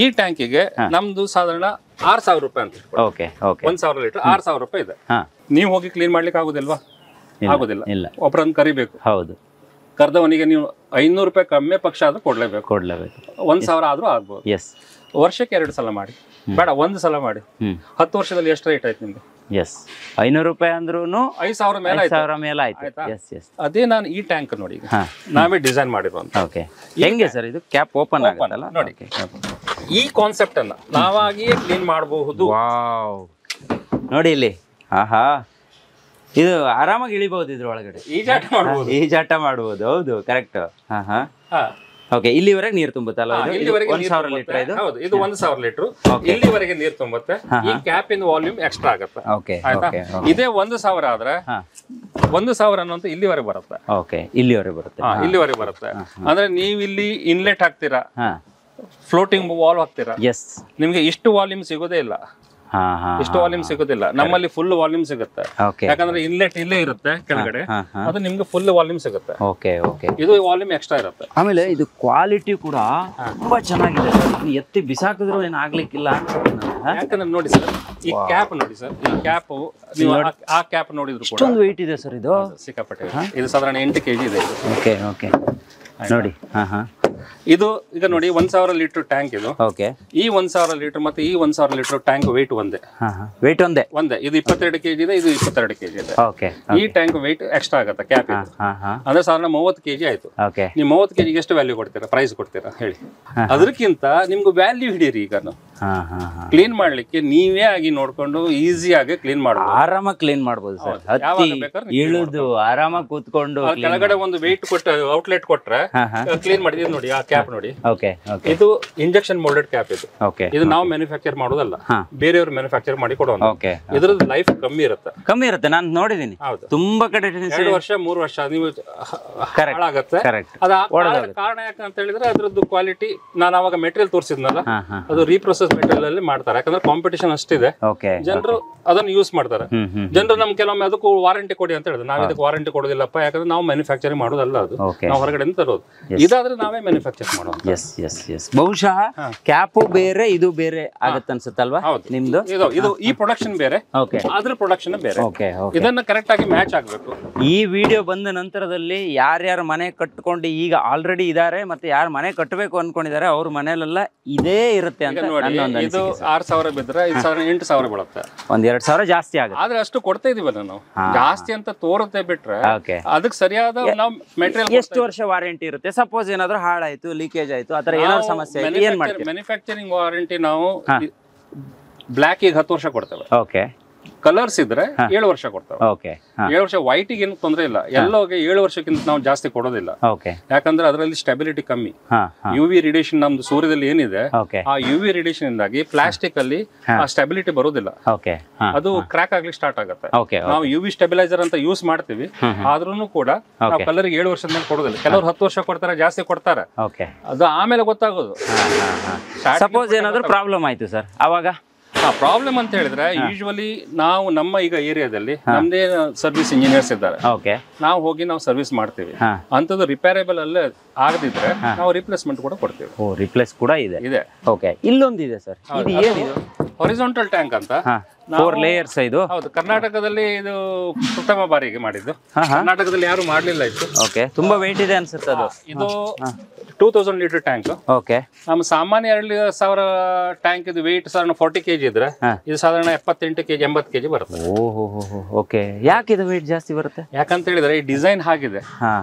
ಈ ಟ್ಯಾಂಕಿಗೆ ನಮ್ದು ಸಾಧಾರಣ 6000 ರೂಪಾಯಿ ಅಂತ. 1000 ಲೀಟರ್ 6000 ರೂಪಾಯಿ ಇದೆ. ನೀವು ಹೋಗಿ ಕ್ಲೀನ್ ಮಾಡ್ಲಿಕ್ಕೆ ಆಗುದಿಲ್ವಾ? ಆಗುದಿಲ್ಲ. ಒಬ್ಬರನ್ನ ಕರಿಬೇಕು. ಕರೆದವನಿಗೆ ನೀವು 500 ರೂಪಾಯಿ ಕಮ್ಮಿ ಪಕ್ಷ ಆದ್ರೂ ಕೊಡ್ಲೇಬೇಕು. 1000 ಆದ್ರೂ ಆಗ್ಬೋದು. ವರ್ಷಕ್ಕೆ 2 ಸಲ ಮಾಡಿ, ಬೇಡ 1 ಸಲ ಮಾಡಿ. 10 ವರ್ಷದಲ್ಲಿ ಎಷ್ಟು ರೇಟ್ ಆಯ್ತು ನಿಮ್ಗೆ? 500 ರೂಪಾಯಿ ಅಂದ್ರೂ 5000 ಮೇಲೆ ಆಯ್ತು. ಅದೇ ನಾನು ಈ ಟ್ಯಾಂಕ್ ನೋಡಿ, ನಾವೇ ಡಿಸೈನ್ ಮಾಡಿರುವಂತ. ಹೆಂಗೆ ಸರ್ ಇದು ಕ್ಯಾಪ್ ಓಪನ್ ಆಗುತ್ತಲ್ಲ ನೋಡಿ. ಈ ಕಾನ್ಸೆಪ್ಟ್ ಅನ್ನ ನಾವಾಗಿಯೇ ಕ್ಲೀನ್ ಮಾಡಬಹುದು. ನೋಡಿ ಇಲ್ಲಿ, ಆಹಾ, ಇದು ಆರಾಮಾಗಿ ಇಳಿಬಹುದು. ಇದ್ರೊಳಗಡೆ ಈಜಾಟ ಮಾಡಬಹುದು. ಹೌದು, ಕರೆಕ್ಟ್. ಓಕೆ, ಇಲ್ಲಿವರೆಗೆ ನೀರು ತುಂಬುತ್ತಲ್ಲ? 1000 ಲೀಟರ್ ಇದು? ಹೌದು, ಇದು 1000 ಲೀಟರ್ ಇಲ್ಲಿವರೆಗೆ ನೀರು ತುಂಬುತ್ತೆ. ಈ ಕ್ಯಾಪ್ ಇನ್ ವಾಲ್ಯೂಮ್ ಎಕ್ಸ್ಟ್ರಾ ಆಗುತ್ತೆ. ಇದೇ 1000 ಆದ್ರೆ 1000 ಅನ್ನೋಂತ ಇಲ್ಲಿವರೆಗೆ ಬರುತ್ತೆ. ಇಲ್ಲಿವರೆಗೆ ಬರುತ್ತೆ. ಅಂದ್ರೆ ನೀವು ಇಲ್ಲಿ ಇನ್ಲೆಟ್ ಹಾಕ್ತೀರಾ, ಫ್ಲೋಟಿಂಗ್ ವಾಲ್ ಹಾಕ್ತೀರಾ, ನಿಮ್ಗೆ ಇಷ್ಟು ವಾಲ್ಯೂಮ್ ಸಿಗೋದೇ ಇಲ್ಲ. ಇಷ್ಟು ವಾಲ್ಯೂಮ್ ಸಿಗೋದಿಲ್ಲ. ನಮ್ಮಲ್ಲಿ ಫುಲ್ ವಾಲ್ಯೂಮ್ ಸಿಗುತ್ತೆ. ಯಾಕಂದ್ರೆ ಇನ್ಲೆಟ್ ಇಲ್ಲೇ ಇರುತ್ತೆ ಕೆಳಗಡೆ, ಅದು ನಿಮ್ಗೆ ಫುಲ್ ವಾಲ್ಯೂಮ್ ಸಿಗುತ್ತೆ. ಇದು ವಾಲ್ಯೂಮ್ ಎಕ್ಸ್ಟ್ರಾ ಇರುತ್ತೆ. ಆಮೇಲೆ ಇದು ಕ್ವಾಲಿಟಿ ಕೂಡ ತುಂಬಾ ಚೆನ್ನಾಗಿದೆ. ಎತ್ತಿ ಬಿಸಾಕಿದ್ರು ಏನ್ ಆಗ್ಲಿಕ್ಕಿಲ್ಲ. ಯಾಕಂದ್ರೆ ನೋಡಿ ಸರ್, ಈ ಕ್ಯಾಪ್ ನೋಡಿ ಸರ್, ಈ ಕ್ಯಾಪ್ ನೀವು ಆ ಕ್ಯಾಪ್ ನೋಡಿದ್ರು ಕೂಡ ಇಷ್ಟೊಂದು ವೆಯ್ಟ್ ಇದೆ ಸರ್. ಇದು ಸಿಕ್ಕಾಪಟ್ಟೆ. ಇದು ಸಾಧಾರಣ 8 kg ಇದೆ. ನೋಡಿ, ಇದು ಈಗ ನೋಡಿ 1000 ಲೀಟರ್ ಟ್ಯಾಂಕ್. ಇದು ಈ 1000 ಲೀಟರ್ ಮತ್ತೆ ಈ 1000 ಲೀಟರ್ ಟ್ಯಾಂಕ್ ವೆಯ್ಟ್ ಒಂದೇ. ಇದು 22 kg ಇದೆ, ಇದು 22 kg ಇದೆ. ಈ ಟ್ಯಾಂಕ್ ವೆಯ್ಟ್ ಎಕ್ಸ್ಟ್ರಾ ಆಗುತ್ತೆ ಕ್ಯಾಪ್. ಅಂದ್ರೆ ಸಾಧಾರಣ 30 kg ಆಯ್ತು. ನೀವು 30 kg ಎಷ್ಟು ವ್ಯಾಲ್ಯೂ ಕೊಡ್ತೀರಾ, ಪ್ರೈಸ್ ಕೊಡ್ತೀರಾ ಹೇಳಿ? ಅದಕ್ಕಿಂತ ನಿಮ್ಗೆ ವ್ಯಾಲ್ಯೂ ಹಿಡೀರಿ. ಈಗ ಕ್ಲೀನ್ ಮಾಡ್ಲಿಕ್ಕೆ ನೀವೇ ಆಗಿ ನೋಡ್ಕೊಂಡು ಈಸಿಯಾಗಿ ಕ್ಲೀನ್ ಮಾಡಬಹುದು. ಆರಾಮಾಗಿ ಕ್ಲೀನ್ ಮಾಡಬಹುದು ಸರ್. ಇಳಿದು ಆರಾಮಾಗಿ ಕೂತ್ಕೊಂಡು ಕೆಳಗಡೆ ಒಂದು ವೆಯ್ಟ್ ಕೊಟ್ಟು ಔಟ್ಲೆಟ್ ಕೊಟ್ರೆ ಕ್ಲೀನ್ ಮಾಡಿದೀವಿ ನೋಡಿ. ಆ ಕ್ಯಾಪ್ ನೋಡಿ. Okay okay. ಇದು ಇಂಜೆಕ್ಷನ್ ಮೋಲ್ಡೆಡ್ ಕ್ಯಾಪ್ ಇದು. ಓಕೆ. ಇದು ನಾವು ಮ್ಯಾನುಫ್ಯಾಕ್ಚರ್ ಮಾಡೋದಲ್ಲ, ಬೇರೆಯವರು ಮ್ಯಾನುಫ್ಯಾಕ್ಚರ್ ಮಾಡಿ ಕೊಡೋಣ. ಓಕೆ. ಇದ್ರದ್ದು ಲೈಫ್ ಕಮ್ಮಿ ಇರುತ್ತೆ. ಕಮ್ಮಿ ಇರುತ್ತೆ, ನಾನು ನೋಡಿದೀನಿ. ಹೌದು. ತುಂಬಾ ಕಡೆ 2 ವರ್ಷ 3 ವರ್ಷ ನೀವು ಹಾಳಾಗತ್ತೆ. ಅದ ಕಾರಣ ಯಾಕಂತ ಹೇಳಿದ್ರೆ ಅದ್ರದ್ದು ಕ್ವಾಲಿಟಿ, ನಾನು ಅವಾಗ ಮೆಟೀರಿಯಲ್ ತೋರಿಸಿದ್ನಲ್ಲ, ಅದು ರೀಪ್ರೊಸೆಸ್ ಮೆಟೀರಿಯಲ್ ಅಲ್ಲಿ ಮಾಡ್ತಾರೆ. ಯಾಕಂದ್ರೆ ಕಾಂಪಿಟೇಷನ್ ಅಷ್ಟಿದೆ, ಜನರು ಅದನ್ನು ಯೂಸ್ ಮಾಡ್ತಾರೆ. ಜನರು ನಮ್ ಕೆಲವೊಮ್ಮೆ ಅದಕ್ಕೂ ವಾರಂಟಿ ಕೊಡಿ ಅಂತ ಹೇಳಿದ್ರೆ, ನಾವ್ ಇದಕ್ಕೆ ವಾರಂಟಿ ಕೊಡೋದಿಲ್ಲಪ್ಪ, ಯಾಕಂದ್ರೆ ನಾವು ಮ್ಯಾನುಫ್ಯಾಕ್ಚರಿಂಗ್ ಮಾಡೋದಲ್ಲ, ಅದು ನಾವು ಹೊರಗಡೆ ತರೋದು. ಇದಾದ್ರೆ ನಾವೇ ಮ್ಯಾನುಫ್ಯಾಕ್ಚರ್ ಮಾಡೋದು. ಬಹುಶಃ ಕ್ಯಾಪು ಬೇರೆ ಇದು ಬೇರೆ ಆಗತ್ತೆ ಅನ್ಸುತ್ತಲ್ವಾ ನಿಮ್ದು? ಇದು ಈ ಪ್ರೊಡಕ್ಷನ್ ಬೇರೆ, ಅದ್ರ ಪ್ರೊಡಕ್ಷನ್ ಬೇರೆ. ಇದನ್ನ ಕರೆಕ್ಟ್ ಆಗಿ ಮ್ಯಾಚ್ ಆಗ್ಬೇಕು. ಈ ವಿಡಿಯೋ ಬಂದ ನಂತರದಲ್ಲಿ ಯಾರ್ಯಾರು ಮನೆ ಕಟ್ಕೊಂಡು ಈಗ ಆಲ್ರೆಡಿ ಇದಾರೆ ಮತ್ತೆ ಯಾರು ಮನೆ ಕಟ್ಟಬೇಕು ಅನ್ಕೊಂಡಿದ್ದಾರೆ ಅವ್ರ ಮನೆಯಲ್ಲೆಲ್ಲ ಇದೇ ಇರುತ್ತೆ ಅಂತ ಇದು 6,000 ಬಿದ್ರೆ 8,000 ಬೀಳುತ್ತೆ. 1-2,000 ಜಾಸ್ತಿ ಆಗುತ್ತೆ. ಆದ್ರೆ ಅಷ್ಟು ಕೊಡ್ತಾ ಇದೀವಲ್ಲ ನಾವು, ಜಾಸ್ತಿ ಅಂತ ತೋರುತ್ತೆ ಬಿಟ್ರೆ ಅದಕ್ಕೆ ಸರಿಯಾದ ನಾವು ಮೆಟೀರಿಯಲ್. ಎಷ್ಟು ವರ್ಷ ವಾರಂಟಿ ಇರುತ್ತೆ? ಸಪೋಸ್ ಏನಾದ್ರು ಹಾಳಾಯ್ತು, ಲೀಕೇಜ್ ಆಯ್ತು, ಆತರ ಏನಾದ್ರು ಸಮಸ್ಯೆ ಏನ್ ಮಾಡ್ತೀವಿ? ಮ್ಯಾನುಫ್ಯಾಕ್ಚರಿಂಗ್ ವಾರಂಟಿ ನಾವು ಬ್ಲಾಕ್ ಗೆ 10 ವರ್ಷ ಕೊಡ್ತೇವೆ. ಓಕೆ. ಕಲರ್ಸ್ ಇದ್ರೆ 7 ವರ್ಷ ಕೊಡ್ತೇವೆ. ಓಕೆ. 7 ವರ್ಷ. ವೈಟ್ ಗೆ ಏನು ತೊಂದರೆ ಇಲ್ಲ, ಎಲ್ಲೋಗೆ 7 ವರ್ಷಕ್ಕಿಂತ ನಾವು ಜಾಸ್ತಿ ಕೊಡೋದಿಲ್ಲ. ಓಕೆ. ಯಾಕಂದ್ರೆ ಅದರಲ್ಲಿ ಸ್ಟೆಬಿಲಿಟಿ ಕಮ್ಮಿ. UV ರೇಡಿಯೇಷನ್ ನಮ್ದು ಸೂರ್ಯದಲ್ಲಿ ಏನಿದೆ, ಆ UV ರೇಡಿಯೇಷನ್ ಇಂದಾಗಿ ಪ್ಲಾಸ್ಟಿಕ್ ಅಲ್ಲಿ ಆ ಸ್ಟೆಬಿಲಿಟಿ ಬರೋದಿಲ್ಲ, ಅದು ಕ್ರ್ಯಾಕ್ ಆಗ್ಲಿಕ್ಕೆ ಸ್ಟಾರ್ಟ್ ಆಗುತ್ತೆ. ನಾವು UV ಸ್ಟೆಬಿಲೈಸರ್ ಅಂತ ಯೂಸ್ ಮಾಡ್ತೀವಿ, ಆದ್ರೂ ಕೂಡ ನಾವು ಕಲರ್ 7 ವರ್ಷದ ಮೇಲೆ ಕೊಡೋದಿಲ್ಲ. ಕೆಲವರು 10 ವರ್ಷ ಕೊಡ್ತಾರೆ, ಜಾಸ್ತಿ ಕೊಡ್ತಾರೆ, ಅದು ಆಮೇಲೆ ಗೊತ್ತಾಗೋದು. ಸಪೋಸ್ ಏನಾದ್ರು ಪ್ರಾಬ್ಲಮ್ ಆಯ್ತು ಸರ್, ಅವಾಗ ಪ್ರಾಬ್ಲಮ್ ಅಂತ ಹೇಳಿದ್ರೆ ಯೂಶುವಲಿ ನಾವು ನಮ್ಮ ಈಗ ಏರಿಯಾದಲ್ಲಿ ನಮ್ದೇ ಸರ್ವಿಸ್ ಇಂಜಿನಿಯರ್ಸ್ ಇದ್ದಾರೆ, ನಾವು ಹೋಗಿ ನಾವು ಸರ್ವಿಸ್ ಮಾಡ್ತೀವಿ. ಅಂತದ್ದು ರಿಪೇರೇಬಲ್ ಅಲ್ಲೇ ಆಗದಿದ್ರೆ ನಾವು ರಿಪ್ಲೇಸ್ಮೆಂಟ್ ಕೂಡ ಕೊಡ್ತೀವಿ. ರಿಪ್ಲೇಸ್ ಕೂಡ ಇದೆ. ಓಕೆ. ಇಲ್ಲೊಂದಿದೆ ಸರ್, ಇದು ಏನಿದು? ಹಾರಿಜಾಂಟಲ್ ಟ್ಯಾಂಕ್ ಅಂತ, 4 ಲೇಯರ್ಸ್ ಇದು. ಹೌದು, ಕರ್ನಾಟಕದಲ್ಲಿ ಇದು ಪ್ರಥಮ ಬಾರಿಗೆ ಮಾಡಿದ್ದು. ಕರ್ನಾಟಕದಲ್ಲಿ ಯಾರು ಮಾಡ್ಲಿಲ್ಲ ಇದು. ಓಕೆ. ತುಂಬಾ weight ಇದೆ ಅನ್ಸುತ್ತೆ ಅದು. ಇದು 2000 ಲೀಟರ್ ಟ್ಯಾಂಕ್. ಓಕೆ. ನಮ್ಮ ಸಾಮಾನ್ಯ 2,000 ಟ್ಯಾಂಕ್ ಇದು ವೆಯ್ಟ್ ಸಾಧಾರಣ 40 kg ಇದ್ರೆ, ಇದು ಸಾಧಾರಣ 78 kg 80 kg ಬರುತ್ತೆ. ಓಕೆ. ಯಾಕೆ ಇದು weight ಜಾಸ್ತಿ ಬರುತ್ತೆ? ಯಾಕಂತ ಹೇಳಿದ್ರೆ ಈ ಡಿಸೈನ್ ಆಗಿದೆ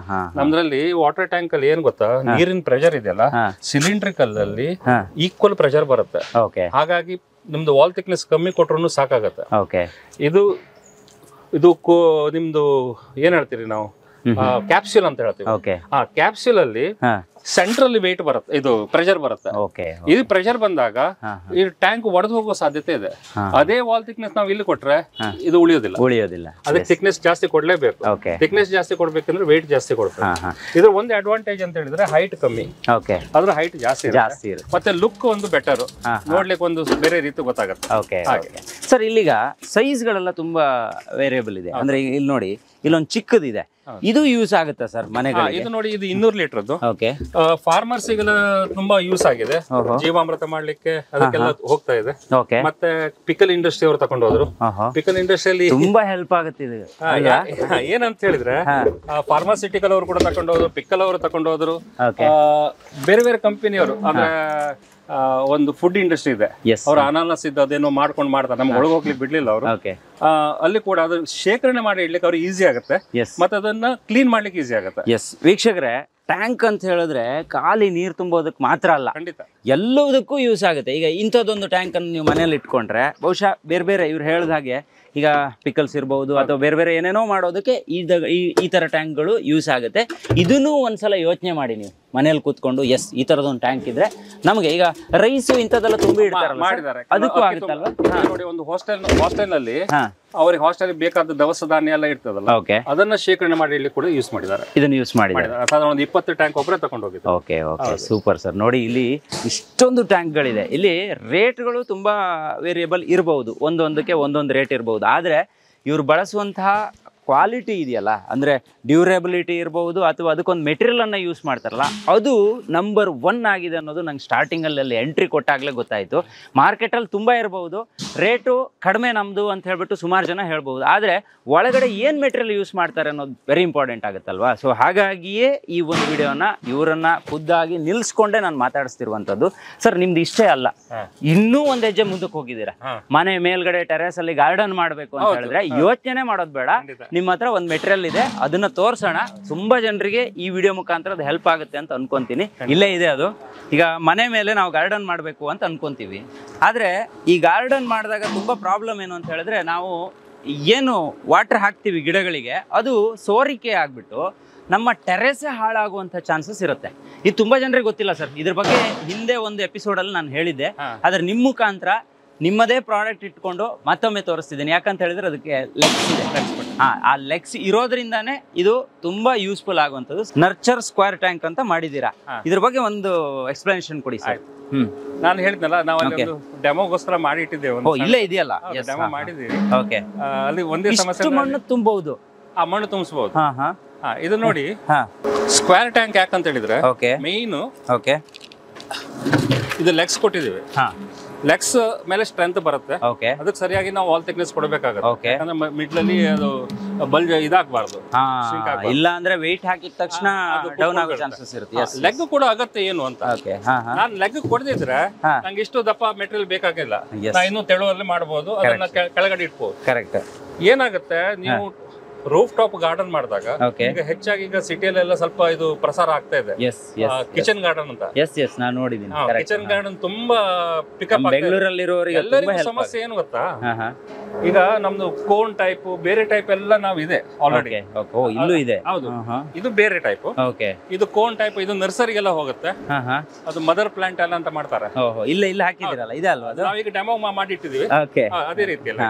ನಮ್ದ್ರಲ್ಲಿ. ವಾಟರ್ ಟ್ಯಾಂಕ್ ಅಲ್ಲಿ ಏನ್ ಗೊತ್ತಾ, ನೀರಿನ ಪ್ರೆಷರ್ ಇದೆಯಲ್ಲ, ಸಿಲಿಂಡ್ರಿಕಲ್ ಅಲ್ಲಿ ಈಕ್ವಲ್ ಪ್ರೆಷರ್ ಬರುತ್ತೆ. ಹಾಗಾಗಿ ನಿಮ್ದು ವಾಲ್ ಥಿಕ್ನೆಸ್ ಕಮ್ಮಿ ಕೊಟ್ರು ಸಾಕಾಗತ್ತೆ. ಇದು ನಿಮ್ದು ಏನ್ ಹೇಳ್ತೀರಿ ನಾವು, ಕ್ಯಾಪ್ಸ್ಯೂಲ್ ಅಂತ ಹೇಳ್ತೀವಿ. ಆ ಕ್ಯಾಪ್ಸ್ಯೂಲ್ ಅಲ್ಲಿ ಸೆಂಟ್ರಲ್ಲಿ ವೇಟ್ ಬರುತ್ತೆ, ಇದು ಪ್ರೆಷರ್ ಬರುತ್ತೆ. ಇದು ಪ್ರೆಷರ್ ಬಂದಾಗ ಈ ಟ್ಯಾಂಕ್ ಒಡೆದು ಹೋಗೋ ಸಾಧ್ಯತೆ ಇದೆ. ಅದೇ ವಾಲ್ ಥಿಕ್ನೆಸ್ ನಾವು ಇಲ್ಲಿ ಕೊಟ್ರೆ ಇದು ಉಳಿಯೋದಿಲ್ಲ. ಅದಕ್ಕೆ ಥಿಕ್ನೆಸ್ ಜಾಸ್ತಿ ಕೊಡ್ಲೇಬೇಕು. ಥಿಕ್ನೆಸ್ ಜಾಸ್ತಿ ಕೊಡ್ಬೇಕಂದ್ರೆ ವೇಟ್ ಜಾಸ್ತಿ ಕೊಡ್ಬೇಕು. ಇದ್ರ ಒಂದು ಅಡ್ವಾಂಟೇಜ್ ಅಂತ ಹೇಳಿದ್ರೆ ಹೈಟ್ ಕಮ್ಮಿ, ಅದ್ರ ಹೈಟ್ ಜಾಸ್ತಿ ಇರುತ್ತೆ. ಮತ್ತೆ ಲುಕ್ ಒಂದು ಬೆಟರ್, ನೋಡ್ಲಿಕ್ಕೆ ಒಂದು ಬೇರೆ ರೀತಿ ಗೊತ್ತಾಗುತ್ತೆ. ಸರ್, ಇಲ್ಲಿಗ ಸೈಜ್ ಗಳೆಲ್ಲ ತುಂಬಾ ವೇರಿಯಬಲ್ ಇದೆ. ಅಂದ್ರೆ ಇಲ್ಲಿ ನೋಡಿ, ಇಲ್ಲೊಂದು ಚಿಕ್ಕದಿದೆ, ಇದು ಯೂಸ್ ಆಗುತ್ತಾ ಸರ್ ಮನೆಗಳಿಗೆ? ಇದು ನೋಡಿ, ಇದು 200 ಲೀಟರ್ದು. ಫಾರ್ಮರ್ಸ್ ತುಂಬಾ ಯೂಸ್ ಆಗಿದೆ, ಜೀವಾಮೃತ ಮಾಡ್ಲಿಕ್ಕೆ ಅದಕ್ಕೆಲ್ಲ ಹೋಗ್ತಾ ಇದೆ. ಮತ್ತೆ ಪಿಕಲ್ ಇಂಡಸ್ಟ್ರಿ ಅವರು ತಗೊಂಡು ಹೋದ್ರು. ಪಿಕಲ್ ಇಂಡಸ್ಟ್ರಿಯಲ್ಲಿ ತುಂಬಾ ಹೆಲ್ಪ್ ಆಗುತ್ತೆ. ಏನಂತ ಹೇಳಿದ್ರೆ ಫಾರ್ಮಾಸ್ಯೂಟಿಕಲ್ ಅವರು ಕೂಡ ತಗೊಂಡು ಹೋದ್ರು, ಪಿಕಲ್ ಅವರು ತಗೊಂಡು ಹೋದ್ರು, ಬೇರೆ ಬೇರೆ ಕಂಪನಿಯವರು. ಅಂದ್ರೆ ಒಂದು ಫುಡ್ ಇಂಡಸ್ಟ್ರಿ ಇದೆ, ಅವ್ರ ಅನಾನಸ್ ಇದ್ದು ಅದೇನೋ ಮಾಡ್ತಾರೆ, ನಮ್ಗೆ ಒಳಗೆ ಹೋಗ್ಲಿಕ್ಕೆ ಬಿಡ್ಲಿಲ್ಲ ಅವರು. ಅಲ್ಲಿ ಕೂಡ ಅದು ಶೇಖರಣೆ ಮಾಡಿ ಇಡ್ಲಿಕ್ಕೆ ಅವ್ರಿಗೆ ಈಸಿ ಆಗುತ್ತೆ, ಮತ್ತೆ ಅದನ್ನ ಕ್ಲೀನ್ ಮಾಡ್ಲಿಕ್ಕೆ ಈಸಿ ಆಗುತ್ತೆ. ವೀಕ್ಷಕರೇ, ಟ್ಯಾಂಕ್ ಅಂತ ಹೇಳಿದ್ರೆ ಖಾಲಿ ನೀರು ತುಂಬೋದಕ್ಕೆ ಮಾತ್ರ ಅಲ್ಲ, ಎಲ್ಲದಕ್ಕೂ ಯೂಸ್ ಆಗುತ್ತೆ. ಈಗ ಇಂಥದ್ದೊಂದು ಟ್ಯಾಂಕ್ ಅನ್ನು ನೀವು ಮನೇಲಿ ಇಟ್ಕೊಂಡ್ರೆ ಬಹುಶಃ ಬೇರೆ ಬೇರೆ ಇವ್ರು ಹೇಳಿದ ಹಾಗೆ ಈಗ ಪಿಕಲ್ಸ್ ಇರ್ಬೋದು ಅಥವಾ ಬೇರೆ ಬೇರೆ ಏನೇನೋ ಮಾಡೋದಕ್ಕೆ ಈ ಥರ ಟ್ಯಾಂಕ್ಗಳು ಯೂಸ್ ಆಗುತ್ತೆ. ಇದನ್ನೂ ಒಂದ್ಸಲ ಯೋಚನೆ ಮಾಡಿ ನೀವು ಮನೇಲಿ ಕೂತ್ಕೊಂಡು, ಎಸ್ ಈ ಥರದೊಂದು ಟ್ಯಾಂಕ್ ಇದ್ರೆ ನಮಗೆ ಈಗ ರೈಸು ಇಂಥದ್ದೆಲ್ಲ ತುಂಬಿ ಇಡ್ತಾರೆ, ಅದಕ್ಕೂ ಆಗುತ್ತಲ್ವಾ? ನೋಡಿ, ಒಂದು ಹಾಸ್ಟೆಲ್ ಅಲ್ಲಿ ಅವ್ರಿಗೆ ಹಾಸ್ಟೆಲ್ ಬೇಕಾದ ದವಸ ಧಾನ್ಯ ಎಲ್ಲ ಇರ್ತದಲ್ಲ, ಅದನ್ನ ಶೇಖರಣೆ ಮಾಡಿ ಇಲ್ಲಿ ಕೂಡ ಯೂಸ್ ಮಾಡಿದ್ದಾರೆ. ಇದನ್ನ ಯೂಸ್ ಮಾಡಿದ್ದಾರೆ. ಸಾಧಾರಣ ಒಂದು 20 ಟ್ಯಾಂಕ್ ಒಬ್ಬರೇ ತಗೊಂಡು ಹೋಗಿದ್ದಾರೆ. Okay, super sir. ನೋಡಿ, ಇಲ್ಲಿ ಇಷ್ಟೊಂದು ಟ್ಯಾಂಕ್ಗಳಿದೆ. ಇಲ್ಲಿ ರೇಟ್ಗಳು ತುಂಬಾ ವೇರಿಯಬಲ್ ಇರಬಹುದು, ಒಂದೊಂದಕ್ಕೆ ಒಂದೊಂದು ರೇಟ್ ಇರಬಹುದು. ಆದರೆ ಇವ್ರು ಬಳಸುವಂತಹ ಕ್ವಾಲಿಟಿ ಇದೆಯಲ್ಲ, ಅಂದರೆ ಡ್ಯೂರೇಬಿಲಿಟಿ ಇರ್ಬೋದು ಅಥವಾ ಅದಕ್ಕೊಂದು ಮೆಟೀರಿಯಲನ್ನು ಯೂಸ್ ಮಾಡ್ತಾರಲ್ಲ, ಅದು ನಂಬರ್ 1 ಆಗಿದೆ ಅನ್ನೋದು ನಂಗೆ ಸ್ಟಾರ್ಟಿಂಗಲ್ಲಿ ಎಂಟ್ರಿ ಕೊಟ್ಟಾಗಲೇ ಗೊತ್ತಾಯಿತು. ಮಾರ್ಕೆಟಲ್ಲಿ ತುಂಬ ಇರ್ಬೋದು, ರೇಟು ಕಡಿಮೆ ನಮ್ಮದು ಅಂತ ಹೇಳ್ಬಿಟ್ಟು ಸುಮಾರು ಜನ ಹೇಳ್ಬೋದು, ಆದರೆ ಒಳಗಡೆ ಏನು ಮೆಟೀರಿಯಲ್ ಯೂಸ್ ಮಾಡ್ತಾರೆ ಅನ್ನೋದು ವೆರಿ ಇಂಪಾರ್ಟೆಂಟ್ ಆಗುತ್ತಲ್ವಾ. ಸೊ ಹಾಗಾಗಿಯೇ ಈ ಒಂದು ವಿಡಿಯೋನ ಇವರನ್ನು ಖುದ್ದಾಗಿ ನಿಲ್ಲಿಸ್ಕೊಂಡೇ ನಾನು ಮಾತಾಡಿಸ್ತಿರುವಂಥದ್ದು. ಸರ್, ನಿಮ್ದು ಇಷ್ಟೇ ಅಲ್ಲ, ಇನ್ನೂ ಒಂದು ಹೆಜ್ಜೆ ಮುಂದಕ್ಕೆ ಹೋಗಿದ್ದೀರಾ. ಮನೆ ಮೇಲ್ಗಡೆ ಟೆರೇಸಲ್ಲಿ ಗಾರ್ಡನ್ ಮಾಡಬೇಕು ಅಂತ ಹೇಳಿದ್ರೆ ಯೋಚನೆ ಮಾಡೋದು ಬೇಡ, ನಿಮ್ಮ ಹತ್ರ ಒಂದು ಮೆಟೀರಿಯಲ್ ಇದೆ, ಅದನ್ನ ತೋರ್ಸೋಣ. ತುಂಬಾ ಜನರಿಗೆ ಈ ವಿಡಿಯೋ ಮುಖಾಂತರ ಅದು ಹೆಲ್ಪ್ ಆಗುತ್ತೆ ಅಂತ ಅನ್ಕೊಂತೀನಿ. ಇಲ್ಲೇ ಇದೆ ಅದು. ಈಗ ಮನೆ ಮೇಲೆ ನಾವು ಗಾರ್ಡನ್ ಮಾಡಬೇಕು ಅಂತ ಅನ್ಕೊಂತೀವಿ, ಆದ್ರೆ ಈ ಗಾರ್ಡನ್ ಮಾಡಿದಾಗ ತುಂಬಾ ಪ್ರಾಬ್ಲಮ್ ಏನು ಅಂತ ಹೇಳಿದ್ರೆ, ನಾವು ಏನು ವಾಟರ್ ಹಾಕ್ತೀವಿ ಗಿಡಗಳಿಗೆ, ಅದು ಸೋರಿಕೆ ಆಗ್ಬಿಟ್ಟು ನಮ್ಮ ಟೆರೆಸೇ ಹಾಳಾಗುವಂಥ ಚಾನ್ಸಸ್ ಇರುತ್ತೆ. ಇದು ತುಂಬ ಜನರಿಗೆ ಗೊತ್ತಿಲ್ಲ ಸರ್. ಇದ್ರ ಬಗ್ಗೆ ಹಿಂದೆ ಒಂದು ಎಪಿಸೋಡಲ್ಲಿ ನಾನು ಹೇಳಿದ್ದೆ. ಆದರೆ ನಿಮ್ಮ ಮುಖಾಂತರ ನಿಮ್ಮದೇ ಪ್ರಾಡಕ್ಟ್ ಇಟ್ಕೊಂಡು ಮತ್ತೊಮ್ಮೆ ತೋರಿಸ್ತಿದ್ದೀನಿ. ಯಾಕಂತ ಹೇಳಿದ್ರೆ ಅದಕ್ಕೆ ಲೆಗ್ಸ್ ಇದೆ. ಆ ಲೆಗ್ಸ್ ಇರೋದ್ರಿಂದಾನೇ ಇದು ತುಂಬಾ ಯೂಸ್ಫುಲ್ ಆಗುವಂಥದ್ದು. ನರ್ಚರ್ ಸ್ಕ್ವೇರ್ ಟ್ಯಾಂಕ್ ಅಂತ ಮಾಡಿದ್ದೀರಾ. ಇದ್ರ ಬಗ್ಗೆ ಒಂದು ಎಕ್ಸ್ಪ್ಲನೇಷನ್ ಕೊಡಿ ಸರ್. ನಾನು ಹೇಳಿದ್ನಲ್ಲ, ನಾವು ಅಲ್ಲಿ ಒಂದು ಡೆಮೋಗೋಸ್ಕರ ಮಾಡಿ ಇಟ್ಟಿದ್ದೇವೆ. ಇಲ್ಲೇ ಇದೆಯಲ್ಲ, ಡೆಮೋ ಮಾಡಿದ್ದೀವಿ. ಓಕೆ, ಅಲ್ಲಿ ಒಂದೇ ಸಮಸ್ಯೆ, ಮಣ್ಣು ತುಂಬಬಹುದು. ಆ ಮಣ್ಣು ತುಂಬಿಸಬಹುದು. ಇದು ನೋಡಿ, ಸ್ಕ್ವೇರ್ ಟ್ಯಾಂಕ್ ಯಾಕಂತ ಹೇಳಿದ್ರೆ ಮೇನ್ ಇದು ಲೆಗ್ಸ್ ಕೊಟ್ಟಿದ್ದೀವಿ. ಲೆಗ್ಸ್ ಮೇಲೆ ಸ್ಟ್ರೆಂತ್ ಬರುತ್ತೆ. ಅದಕ್ಕೆ ಸರಿಯಾಗಿ ನಾವು ವಾಲ್ ಥಿಕ್ನೆಸ್ ಕೊಡಬೇಕಾಗುತ್ತೆ. ಯಾಕಂದ್ರೆ ಮಿಡ್ಲ್ ಅಲ್ಲಿ ಅದು ಬಲ್ಜ್ ಇದಾಗಬಾರ್ದು. ಇಲ್ಲ ಅಂದ್ರೆ ವೆಯ್ಟ್ ಹಾಕಿದ ತಕ್ಷಣ ಡೌನ್ ಆಗೋ ಚಾನ್ಸಸ್ ಇರುತ್ತೆ. ಲೆಗ್ ಕೂಡ ಅಗತ್ಯ ಏನು ಅಂತ ನಾನು ಲೆಗ್ ಕೊಡದಿದ್ರೆ ನಂಗೆ ಇಷ್ಟು ದಪ್ಪ ಮೆಟೀರಿಯಲ್ ಬೇಕಾಗಿಲ್ಲ. ನಾ ಇನ್ನೂ ತೆಳುವಲ್ಲಿ ಮಾಡಬಹುದು, ಅದನ್ನ ಕೆಳಗಡೆ ಇಟ್ಬೋದು. ಕರೆಕ್ಟ್. ಏನಾಗುತ್ತೆ, ನೀವು ರೂಫ್ ಟಾಪ್ ಗಾರ್ಡನ್ ಮಾಡಿದಾಗ ಈಗ ಹೆಚ್ಚಾಗಿ ಈಗ ಸಿಟಿಯಲ್ಲೆಲ್ಲ ಸ್ವಲ್ಪ ಇದು ಪ್ರಸಾರ ಆಗ್ತಾ ಇದೆ, ಕಿಚನ್ ಗಾರ್ಡನ್ ಅಂತ. ನಾನು ನೋಡಿದ್ದೀನಿ. ಕಿಚನ್ ಗಾರ್ಡನ್ ತುಂಬಾ ಪಿಕಪ್ ಬೆಂಗಳೂರಲ್ಲಿರೋರಿಗೆ ಎಲ್ಲರಿಗೂ ಸಮಸ್ಯೆ ಏನು ಗೊತ್ತಾ, ಈಗ ನಮ್ದು ಕೋನ್ ಟೈಪ್ ಬೇರೆ ಟೈಪ್ ಎಲ್ಲ ನಾವು ಇದೆ ಆಲ್ರೆಡಿ. ಇಲ್ಲೂ ಇದೆ. ಹೌದು, ಇದು ಬೇರೆ ಟೈಪ್. ಇದು ಕೋನ್ ಟೈಪ್, ಇದು ನರ್ಸರಿಗೆಲ್ಲ ಹೋಗುತ್ತೆ. ಅದು ಮದರ್ ಪ್ಲಾಂಟ್ ಎಲ್ಲ ಅಂತ ಮಾಡ್ತಾರೆ. ಇಲ್ಲ ಹಾಕಿದಿರಲ್ಲ, ಇದೆ ಅಲ್ವಾ? ನಾವೀಗ ಡೆಮೋ ಮಾಡಿ ಇಟ್ಟಿದೀವಿ ಅದೇ ರೀತಿಯಲ್ಲಿ.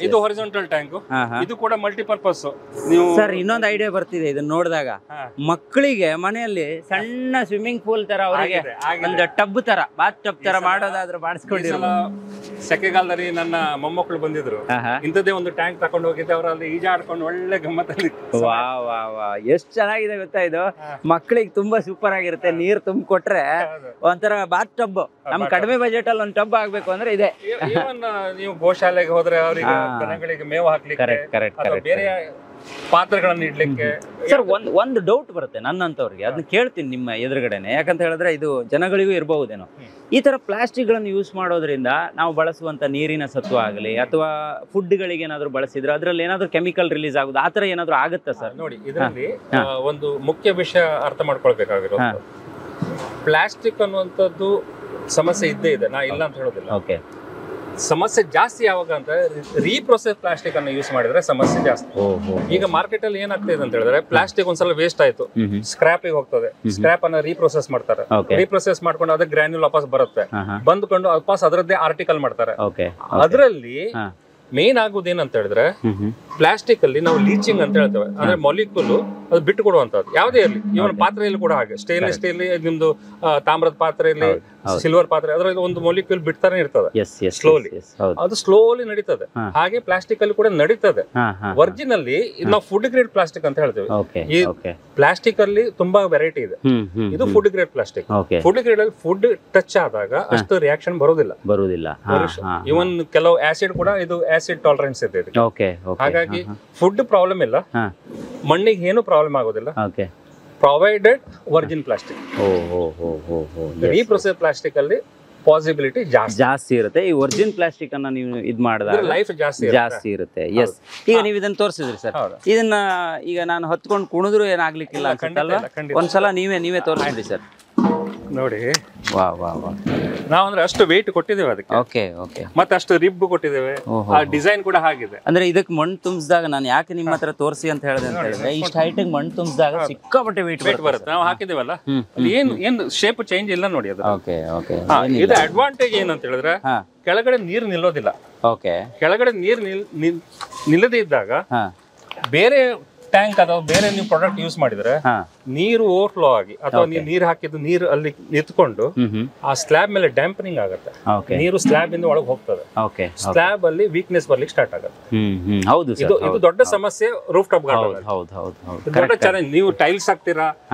ಇದು ಹಾರಿಜಾಂಟಲ್ ಟ್ಯಾಂಕ್. ಇದು ಕೂಡ ಮಲ್ಟಿಪರ್ಪಸ್. ನೀವು ಸರ್, ಇನ್ನೊಂದು ಐಡಿಯಾ ಬರ್ತಿದೆ ಇದನ್ನ ನೋಡಿದಾಗ. ಮಕ್ಕಳಿಗೆ ಮನೆಯಲ್ಲಿ ಸಣ್ಣ ಸ್ವಿಮ್ಮಿಂಗ್ ಪೂಲ್ ತರ, ಅವರಿಗೆ ಒಂದು ಟಬ್ ತರ, ಬಾತ್ ಟಬ್ ತರ ಮಾಡೋದಾದ್ರೆ ಮಾಡಿಸ್ಕೊಂಡಿರಲ್ಲ. ಸೆಕೆಗಾಲದಲ್ಲಿ ನನ್ನ ಮೊಮ್ಮಕ್ಕಳು ಬಂದಿದ್ರು, ಇಂಥದ್ದೇ ಒಂದು ಟ್ಯಾಂಕ್ ತಕೊಂಡು ಹೋಗಿದ್ದೆ. ಅವ್ರು ಅಲ್ಲಿ ಈಜಾಡ್ಕೊಂಡು ಒಳ್ಳೆ ಗಮ್ಮತ್ತಲ್ಲಿ. ಎಷ್ಟು ಚೆನ್ನಾಗಿದೆ ಗೊತ್ತಾ ಇದು. ಮಕ್ಕಳಿಗೆ ತುಂಬಾ ಸೂಪರ್ ಆಗಿರುತ್ತೆ. ನೀರ್ ತುಂಬ ಕೊಟ್ರೆ ಒಂಥರ ಬಾತ್ ಟಬ್. ನಮ್ ಕಡಿಮೆ ಬಜೆಟ್ ಅಲ್ಲಿ ಒಂದು ಟಬ್ ಆಗ್ಬೇಕು ಅಂದ್ರೆ ಇದೆ. ನೀವು ಗೋಶಾಲೆಗೆ ಹೋದ್ರೆ ಅವರಿಗೆ ದನಗಳಿಗೆ ಮೇವು ಹಾಕ್ಲಿಕ್ಕೆ, ಬೇರೆ ಪಾತ್ರೆಗಳನ್ನ ಇಡ್ಲಿಕ್ಕೆ. ಸರ್, ಒಂದು ಡೌಟ್ ಬರುತ್ತೆ ನನ್ನಂತವ್ರಿಗೆ, ಅದನ್ನ ಕೇಳ್ತೀನಿ ನಿಮ್ಮ ಎದುರುಗಡೆನೆ. ಯಾಕಂತ ಹೇಳಿದ್ರೆ ಇದು ಜನಗಳಿಗೂ ಇರಬಹುದೇನೋ. ಈ ತರ ಪ್ಲಾಸ್ಟಿಕ್ ಗಳನ್ನು ಯೂಸ್ ಮಾಡೋದ್ರಿಂದ ನಾವು ಬಳಸುವಂತ ನೀರಿನ ಸತ್ವ ಆಗಲಿ ಅಥವಾ ಫುಡ್ ಗಳಿಗೆ ಏನಾದ್ರು ಬಳಸಿದ್ರೆ ಅದ್ರಲ್ಲಿ ಏನಾದ್ರು ಕೆಮಿಕಲ್ ರಿಲೀಸ್ ಆಗುದು, ಆತರ ಏನಾದ್ರು ಆಗುತ್ತಾ ಸರ್? ನೋಡಿ, ಇದರಲ್ಲಿ ಒಂದು ಮುಖ್ಯ ವಿಷಯ ಅರ್ಥ ಮಾಡ್ಕೊಳ್ಬೇಕಾಗಿರೋದು, ಪ್ಲಾಸ್ಟಿಕ್ ಅನ್ನುವಂಥದ್ದು ಸಮಸ್ಯೆ ಇದ್ದೇ ಇದೆ, ನಾ ಇಲ್ಲ ಅಂತ ಹೇಳೋದಿಲ್ಲ. ಓಕೆ, ಸಮಸ್ಯೆ ಜಾಸ್ತಿ ಯಾವಾಗ ಅಂತ ರೀಪ್ರೊಸೆಸ್ ಪ್ಲಾಸ್ಟಿಕ್ ಅನ್ನು ಯೂಸ್ ಮಾಡಿದ್ರೆ ಸಮಸ್ಯೆ ಜಾಸ್ತಿ. ಈಗ ಮಾರ್ಕೆಟ್ ಅಲ್ಲಿ ಏನಾಗ್ತಾ ಇದೆ ಅಂತ ಹೇಳಿದ್ರೆ, ಪ್ಲಾಸ್ಟಿಕ್ ಒಂದ್ಸಲ ವೇಸ್ಟ್ ಆಯ್ತು, ಸ್ಕ್ರಾಪ್ ಗೆ ಹೋಗ್ತದೆ. ಸ್ಕ್ರಾಪ್ ಅನ್ನ ರೀಪ್ರೊಸೆಸ್ ಮಾಡ್ತಾರೆ. ರೀಪ್ರೊಸೆಸ್ ಮಾಡ್ಕೊಂಡು ಅದಕ್ಕೆ ಗ್ರಾನ್ಯೂಲ್ ವಾಪಸ್ ಬರುತ್ತೆ. ಬಂದ್ಕೊಂಡು ವಾಪಸ್ ಅದರದ್ದೇ ಆರ್ಟಿಕಲ್ ಮಾಡ್ತಾರೆ. ಅದರಲ್ಲಿ ಮೇನ್ ಆಗುದೇನಂತ ಹೇಳಿದ್ರೆ, ಪ್ಲಾಸ್ಟಿಕ್ ಅಲ್ಲಿ ನಾವು ಲೀಚಿಂಗ್ ಅಂತ ಹೇಳ್ತೇವೆ. ಅಂದ್ರೆ ಮಾಲಿಕ್ಯೂಲ್ ಅದು ಬಿಟ್ಟು ಕೊಡುವಂತದ್ದು ಯಾವುದೇ ಇರಲಿ. ಇವನ್ ಪಾತ್ರೆಯಲ್ಲಿ ಕೂಡ ಹಾಗೆ, ಸ್ಟೇನ್ಲೆಸ್ ಸ್ಟೀಲ್, ನಿಮ್ದು ತಾಮ್ರದ ಪಾತ್ರೆಯಲ್ಲಿ, ಸಿಲ್ವರ್ ಪಾತ್ರೆ, ಅದರಲ್ಲಿ ಒಂದು ಮಾಲಿಕ್ಯೂಲ್ ಬಿಡ್ತಾನೆ ಇರ್ತದೆ ಸ್ಲೋಲಿ. ಅದು ಸ್ಲೋಲಿ ನಡೀತದೆ. ಹಾಗೆ ಪ್ಲಾಸ್ಟಿಕ್ ಅಲ್ಲಿ ಕೂಡ ನಡೀತದೆ. ಒರಿಜಿನ್ ಅಲ್ಲಿ ನಾವು ಫುಡ್ ಗ್ರೇಡ್ ಪ್ಲಾಸ್ಟಿಕ್ ಅಂತ ಹೇಳ್ತೇವೆ. ಈ ಪ್ಲಾಸ್ಟಿಕ್ ಅಲ್ಲಿ ತುಂಬಾ ವೆರೈಟಿ ಇದೆ. ಇದು food grade plastic. Food grade ಅಲ್ಲಿ ಫುಡ್ ಟಚ್ ಆದಾಗ ಅಷ್ಟು ರಿಯಾಕ್ಷನ್ ಬರುವುದಿಲ್ಲ. ಇವನ್ ಕೆಲವು ಆಸಿಡ್ ಕೂಡ, ಇದು ಆಸಿಡ್ ಟಾಲರೆನ್ಸ್ ಇದೆ. ಹಾಗಾಗಿ ಫುಡ್ ಪ್ರಾಬ್ಲಮ್ ಇಲ್ಲ, ಮಣ್ಣಿಗೆ ಏನು ಪ್ರಾಬ್ಲಮ್ ಆಗೋದಿಲ್ಲ. Provided virgin plastic. Reprocess plastic ಅಲ್ಲಿ ಪಾಸಿಬಿಲಿಟಿ ಜಾಸ್ತಿ ಇರುತ್ತೆ. ಈ ಒರಿಜಿನ್ ಪ್ಲಾಸ್ಟಿಕ್ ಅನ್ನ ನೀವು ಇದು ಮಾಡಿದಾಗ ಲೈಫ್ ಜಾಸ್ತಿ ಇರುತ್ತೆ. ಎಸ್, ಈಗ ನೀವು ಇದನ್ನ ತೋರಿಸಿದ್ರಿ ಸರ್. ಇದನ್ನ ಈಗ ನಾನು ಹೊತ್ಕೊಂಡು ಕುಣಿದ್ರು ಏನಾಗ್ಲಿಕ್ಕಿಲ್ಲ ಅನ್ಸುತ್ತಲ್ವಾ? ಒಂದ್ಸಲ ನೀವೇ ತೋರಿಸಿದ್ರಿ ಸರ್. ನೋಡಿ, ವಾ ವಾ ವಾ, ನಾವಂದ್ರೆ ಅಷ್ಟು ವೆಯ್ಟ್ ಕೊಟ್ಟಿದ್ದೇವೆ ಅದಕ್ಕೆ. ಓಕೆ. ಮತ್ತೆ ಅಷ್ಟು ರಿಬ್ ಕೊಟ್ಟಿದ್ದೇವೆ. ಆ ಡಿಸೈನ್ ಕೂಡ ಹಾಗಿದೆ. ಅಂದ್ರೆ ಇದಕ್ಕೆ ಮಣ್ಣು ತುಂಬಿಸಿದಾಗ, ನಾನು ಯಾಕೆ ನಿಮ್ಮ ಹತ್ರ ತೋರಿಸಿ ಅಂತ ಹೇಳಿದೆ ಅಂತ ಹೇಳಿದ್ರೆ, ಇಷ್ಟು ಹೈಟ್ ಮಣ್ಣು ತುಂಬಿಸಿದಾಗ ಸಿಕ್ಕಾಪಟ್ಟೆ ವೆಯ್ಟ್ ಬರುತ್ತೆ. ನಾವು ಹಾಕಿದೇವಲ್ಲ, ಏನು ಶೇಪ್ ಚೇಂಜ್ ಇಲ್ಲ ನೋಡಿ ಅದು. ಓಕೆ. ಇದು ಅಡ್ವಾಂಟೇಜ್ ಏನಂತ ಹೇಳಿದ್ರೆ, ಕೆಳಗಡೆ ನೀರು ನಿಲ್ಲೋದಿಲ್ಲ. ಕೆಳಗಡೆ ನೀರು ನಿಲ್ಲದೇ ಇದ್ದಾಗ ಬೇರೆ ಟ್ಯಾಂಕ್ ಅಥವಾ ಬೇರೆ ನೀವು ಪ್ರಾಡಕ್ಟ್ ಯೂಸ್ ಮಾಡಿದ್ರೆ ನೀರು ಓವರ್ಫ್ಲೋ ಆಗಿ, ಅಥವಾ ನೀವು ನೀರು ಹಾಕಿದ್ದು ನೀರು ಅಲ್ಲಿ ನಿಂತ್ಕೊಂಡು ಆ ಸ್ಲ್ಯಾಬ್ ಮೇಲೆ ಡ್ಯಾಂಪನಿಂಗ್ ಆಗುತ್ತೆ. ನೀರು ಸ್ಲ್ಯಾಬ್ ಇಂದ ಒಳಗೆ ಹೋಗ್ತದೆ. ಸ್ಲ್ಯಾಬ್ ಅಲ್ಲಿ ವೀಕ್ನೆಸ್ ಬರ್ಲಿಕ್ಕೆ ಸ್ಟಾರ್ಟ್ ಆಗುತ್ತೆ. ಇದು ದೊಡ್ಡ ಸಮಸ್ಯೆ ರೂಫ್ ಟಾಪ್ ಗಾರ್ಡನ್. ದೊಡ್ಡ ಚಾಲೆಂಜ್. ನೀವು ಟೈಲ್ಸ್ ಹಾಕ್ತೀರಾ,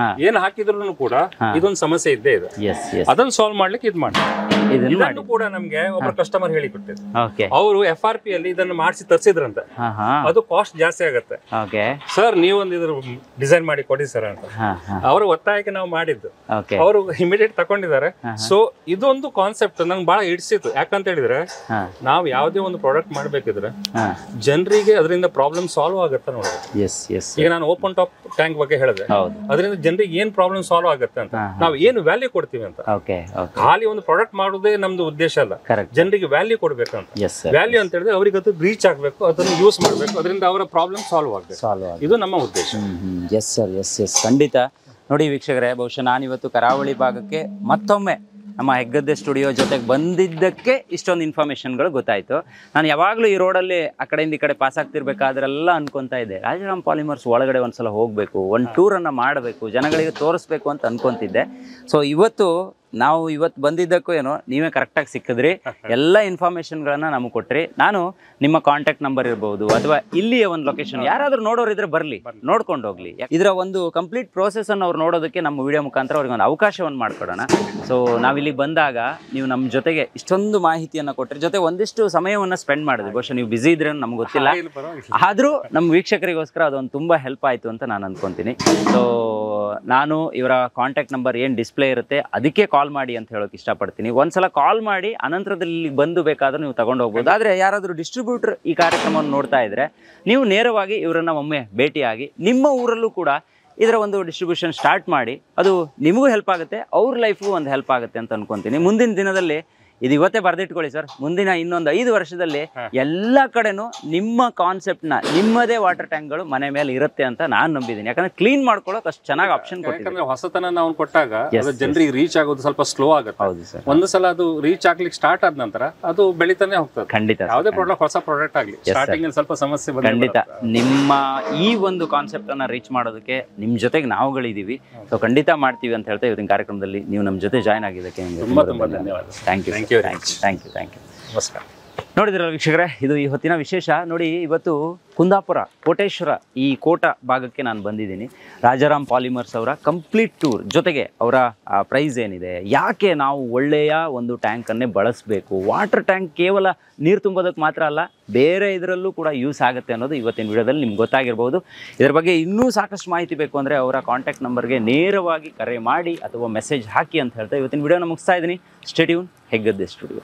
ಏನ್ ಹಾಕಿದ್ರು ಕೂಡ ಇದೊಂದು ಸಮಸ್ಯೆ ಇದ್ದೇ ಇದೆ. ಅದನ್ನ ಸಾಲ್ವ್ ಮಾಡ್ಲಿಕ್ಕೆ ಇದು ಮಾಡಿ. ಇದನ್ನು ಕೂಡ ನಮ್ಗೆ ಒಬ್ಬರು ಕಸ್ಟಮರ್ ಹೇಳಿ ಕೊಟ್ಟಿದ್ರು. ಅವರು FRP ಅಲ್ಲಿ ಇದನ್ನು ಮಾಡಿಸಿ ತರಿಸಿದ್ರಂತೆ. ಅದು ಕಾಸ್ಟ್ ಜಾಸ್ತಿ ಆಗುತ್ತೆ. ಸರ್, ನೀವೊಂದು ಇದ್ರ ಡಿಸೈನ್ ಮಾಡಿ ಕೊಡಿ ಸರ್ ಅಂತ. ಅವರ ಒತ್ತಾಯಕ್ಕೆ ನಾವು ಮಾಡಿದ್ದು, ಓಕೆ ಅವರು ಇಮಿಡಿಯೇಟ್ ತಗೊಂಡಿದ್ದಾರೆ. ಸೊ ಇದೊಂದು ಕಾನ್ಸೆಪ್ಟ್ ನಂಗೆ ಬಹಳ ಇಡ್ಸಿತ್ತು. ಯಾಕಂತ ಹೇಳಿದ್ರೆ ನಾವು ಯಾವುದೇ ಒಂದು ಪ್ರಾಡಕ್ಟ್ ಮಾಡ್ಬೇಕಿದ್ರೆ ಜನರಿಗೆ ಅದರಿಂದ ಪ್ರಾಬ್ಲಮ್ ಸಾಲ್ವ್ ಆಗುತ್ತೆ ನೋಡೋದು. ಈಗ ನಾನು ಓಪನ್ ಟಾಪ್ ಟ್ಯಾಂಕ್ ಬಗ್ಗೆ ಹೇಳಿದೆ, ಅದರಿಂದ ಜನರಿಗೆ ಏನ್ ಪ್ರಾಬ್ಲಮ್ ಸಾಲ್ವ್ ಆಗುತ್ತೆ ಅಂತ, ನಾವು ಏನು ವ್ಯಾಲ್ಯೂ ಕೊಡ್ತೀವಿ ಅಂತ. ಖಾಲಿ ಒಂದು ಪ್ರಾಡಕ್ಟ್ ಮಾಡೋದೇ ನಮ್ದು ಉದ್ದೇಶ ಅಲ್ಲ, ಜನರಿಗೆ ವ್ಯಾಲ್ಯೂ ಕೊಡ್ಬೇಕಂತ. ವ್ಯಾಲ್ಯೂ ಅಂತ ಹೇಳಿದ್ರೆ ಅವರಿಗೆ ಅದು ರೀಚ್ ಆಗ್ಬೇಕು, ಅದನ್ನು ಯೂಸ್ ಮಾಡ್ಬೇಕು, ಅದರಿಂದ ಅವರ ಪ್ರಾಬ್ಲಮ್ ಸಾಲ್ವ್ ಆಗಬೇಕು. ಇದು ನಮ್ಮ ಉದ್ದೇಶ. ಎಸ್ ಸರ್, ಎಸ್ ಎಸ್, ಖಂಡಿತ. ನೋಡಿ ವೀಕ್ಷಕರೇ, ಬಹುಶಃ ನಾನಿವತ್ತು ಕರಾವಳಿ ಭಾಗಕ್ಕೆ ಮತ್ತೊಮ್ಮೆ ನಮ್ಮ ಹೆಗ್ಗದ್ದೆ ಸ್ಟುಡಿಯೋ ಜೊತೆಗೆ ಬಂದಿದ್ದಕ್ಕೆ ಇಷ್ಟೊಂದು ಇನ್ಫಾರ್ಮೇಷನ್ಗಳು ಗೊತ್ತಾಯಿತು. ನಾನು ಯಾವಾಗಲೂ ಈ ರೋಡಲ್ಲಿ ಆ ಕಡೆಯಿಂದ ಈ ಕಡೆ ಪಾಸ್ ಆಗ್ತಿರ್ಬೇಕಾದ್ರೆಲ್ಲ ಅನ್ಕೊತಾ ಇದ್ದೆ, ರಾಜಾರಾಮ್ ಪಾಲಿಮರ್ಸ್ ಒಳಗಡೆ ಒಂದ್ಸಲ ಹೋಗಬೇಕು, ಒಂದು ಟೂರನ್ನು ಮಾಡಬೇಕು, ಜನಗಳಿಗೆ ತೋರಿಸ್ಬೇಕು ಅಂತ ಅನ್ಕೊತಿದ್ದೆ. ಸೊ ಇವತ್ತು ಬಂದಿದ್ದಕ್ಕೂ ಏನೋ ನೀವೇ ಕರೆಕ್ಟಾಗಿ ಸಿಕ್ಕಿದ್ರಿ, ಎಲ್ಲ ಇನ್ಫಾರ್ಮೇಷನ್ಗಳನ್ನು ನಮಗೆ ಕೊಟ್ರಿ. ನಾನು ನಿಮ್ಮ ಕಾಂಟ್ಯಾಕ್ಟ್ ನಂಬರ್ ಇರ್ಬೋದು ಅಥವಾ ಇಲ್ಲಿಯ ಒಂದು ಲೊಕೇಶನ್ ಯಾರಾದರೂ ನೋಡೋರಿದ್ರೆ ಬರಲಿ, ನೋಡ್ಕೊಂಡು ಹೋಗ್ಲಿ. ಇದರ ಒಂದು ಕಂಪ್ಲೀಟ್ ಪ್ರೋಸೆಸನ್ನು ಅವ್ರು ನೋಡೋದಕ್ಕೆ ನಮ್ಮ ವಿಡಿಯೋ ಮುಖಾಂತರ ಅವ್ರಿಗೆ ಒಂದು ಅವಕಾಶವನ್ನು ಮಾಡಿಕೊಡೋಣ. ಸೊ ನಾವಿಲ್ಲಿ ಬಂದಾಗ ನೀವು ನಮ್ಮ ಜೊತೆಗೆ ಇಷ್ಟೊಂದು ಮಾಹಿತಿಯನ್ನು ಕೊಟ್ಟರೆ, ಜೊತೆ ಒಂದಿಷ್ಟು ಸಮಯವನ್ನು ಸ್ಪೆಂಡ್ ಮಾಡಿದ್ವಿ. ಬಹುಶಃ ನೀವು ಬ್ಯುಸಿ ಇದ್ರೆ ನಮ್ಗೆ ಗೊತ್ತಿಲ್ಲ, ಆದರೂ ನಮ್ಮ ವೀಕ್ಷಕರಿಗೋಸ್ಕರ ಅದೊಂದು ತುಂಬ ಹೆಲ್ಪ್ ಆಯಿತು ಅಂತ ನಾನು ಅನ್ಕೊತೀನಿ. ಸೊ ನಾನು ಇವರ ಕಾಂಟ್ಯಾಕ್ಟ್ ನಂಬರ್ ಏನು ಡಿಸ್ಪ್ಲೇ ಇರುತ್ತೆ ಅದಕ್ಕೆ ಕಾಲ್ ಮಾಡಿ ಅಂತ ಹೇಳೋಕೆ ಇಷ್ಟಪಡ್ತೀನಿ. ಒಂದ್ಸಲ ಕಾಲ್ ಮಾಡಿ ಅನಂತರದಲ್ಲಿ ಬಂದು ಬೇಕಾದ್ರೂ ನೀವು ತಗೊಂಡು ಹೋಗ್ಬೋದು. ಆದರೆ ಯಾರಾದರೂ ಡಿಸ್ಟ್ರಿಬ್ಯೂಟರ್ ಈ ಕಾರ್ಯಕ್ರಮವನ್ನು ನೋಡ್ತಾ ಇದ್ರೆ ನೀವು ನೇರವಾಗಿ ಇವರನ್ನು ಒಮ್ಮೆ ಭೇಟಿಯಾಗಿ ನಿಮ್ಮ ಊರಲ್ಲೂ ಕೂಡ ಇದರ ಒಂದು ಡಿಸ್ಟ್ರಿಬ್ಯೂಷನ್ ಸ್ಟಾರ್ಟ್ ಮಾಡಿ. ಅದು ನಿಮಗೂ ಹೆಲ್ಪ್ ಆಗುತ್ತೆ, ಅವ್ರ ಲೈಫ್ಗೂ ಒಂದು ಹೆಲ್ಪ್ ಆಗುತ್ತೆ ಅಂತ ಅನ್ಕೊತೀನಿ. ಮುಂದಿನ ದಿನದಲ್ಲಿ ಇದು ಇವತ್ತೇ ಬರೆದಿಟ್ಕೊಳ್ಳಿ ಸರ್, ಮುಂದಿನ ಇನ್ನೊಂದು 5 ವರ್ಷದಲ್ಲಿ ಎಲ್ಲ ಕಡೆನೂ ನಿಮ್ಮ ಕಾನ್ಸೆಪ್ಟ್ನ, ನಿಮ್ಮದೇ ವಾಟರ್ ಟ್ಯಾಂಕ್ಗಳು ಮನೆ ಮೇಲೆ ಇರುತ್ತೆ ಅಂತ ನಾನು ನಂಬಿದ್ದೀನಿ. ಯಾಕಂದ್ರೆ ಕ್ಲೀನ್ ಮಾಡ್ಕೊಳ್ಳೋಕೆ ಅಷ್ಟು ಚೆನ್ನಾಗಿ ಆಪ್ಷನ್ ಕೊಟ್ಟಿದ್ದಾರೆ. ಹೊಸತನ ನಾವು ಕೊಟ್ಟಾಗ ಜನರಿಗೆ ರೀಚ್ ಆಗೋದು ಸ್ವಲ್ಪ ಸ್ಲೋ ಆಗುತ್ತೆ. ಹೌದು ಸರ್, ಒಂದು ಸಲ ಅದು ರೀಚ್ ಆಗ್ಲಿಕ್ಕೆ ಸ್ಟಾರ್ಟ್ ಆದ ನಂತರ ಅದು ಬೆಳಿತಾನೆ ಹೋಗ್ತದೆ. ಖಂಡಿತ. ಯಾವುದೇ ಪ್ರಾಡಕ್ಟ್, ಹೊಸ ಪ್ರಾಡಕ್ಟ್ ಆಗಲಿ, ಸ್ಟಾರ್ಟಿಂಗ್ ಸ್ವಲ್ಪ ಸಮಸ್ಯೆ ಖಂಡಿತ. ನಿಮ್ಮ ಈ ಒಂದು ಕಾನ್ಸೆಪ್ಟ್ ಅನ್ನ ರೀಚ್ ಮಾಡೋದಕ್ಕೆ ನಿಮ್ಮ ಜೊತೆಗೆ ನಾವುಗಳಿದ್ದೀವಿ. ಸೊ ಖಂಡಿತ ಮಾಡ್ತೀವಿ ಅಂತ ಹೇಳ್ತಾ ಇವತ್ತಿನ ಕಾರ್ಯಕ್ರಮದಲ್ಲಿ ನೀವು ನಮ್ಮ ಜೊತೆ ಜಾಯ್ನ್ ಆಗಿದ್ದಕ್ಕೆ ತುಂಬಾ ತುಂಬಾ ಧನ್ಯವಾದ. Thank you. Thank you. ನಮಸ್ಕಾರ. ನೋಡಿದ್ರಲ್ಲ ವೀಕ್ಷಕರೇ, ಇದು ಈ ಹೊತ್ತಿನ ವಿಶೇಷ. ನೋಡಿ, ಇವತ್ತು ಕುಂದಾಪುರ ಕೋಟೇಶ್ವರ ಈ ಕೋಟ ಭಾಗಕ್ಕೆ ನಾನು ಬಂದಿದ್ದೀನಿ. ರಾಜಾರಾಮ್ ಪಾಲಿಮರ್ಸ್ ಅವರ ಕಂಪ್ಲೀಟ್ ಟೂರ್ ಜೊತೆಗೆ ಅವರ ಪ್ರೈಸ್ ಏನಿದೆ, ಯಾಕೆ ನಾವು ಒಳ್ಳೆಯ ಒಂದು ಟ್ಯಾಂಕನ್ನೇ ಬಳಸಬೇಕು, ವಾಟರ್ ಟ್ಯಾಂಕ್ ಕೇವಲ ನೀರು ತುಂಬೋದಕ್ಕೆ ಮಾತ್ರ ಅಲ್ಲ, ಬೇರೆ ಇದರಲ್ಲೂ ಕೂಡ ಯೂಸ್ ಆಗುತ್ತೆ ಅನ್ನೋದು ಇವತ್ತಿನ ವಿಡಿಯೋದಲ್ಲಿ ನಿಮ್ಗೆ ಗೊತ್ತಾಗಿರ್ಬೋದು. ಇದರ ಬಗ್ಗೆ ಇನ್ನೂ ಸಾಕಷ್ಟು ಮಾಹಿತಿ ಬೇಕು ಅಂದರೆ ಅವರ ಕಾಂಟ್ಯಾಕ್ಟ್ ನಂಬರ್ಗೆ ನೇರವಾಗಿ ಕರೆ ಮಾಡಿ ಅಥವಾ ಮೆಸೇಜ್ ಹಾಕಿ ಅಂತ ಹೇಳ್ತಾ ಇವತ್ತಿನ ವಿಡಿಯೋನ ಮುಗಿಸ್ತಾ ಇದ್ದೀನಿ. Stay tune, Heggadde studio.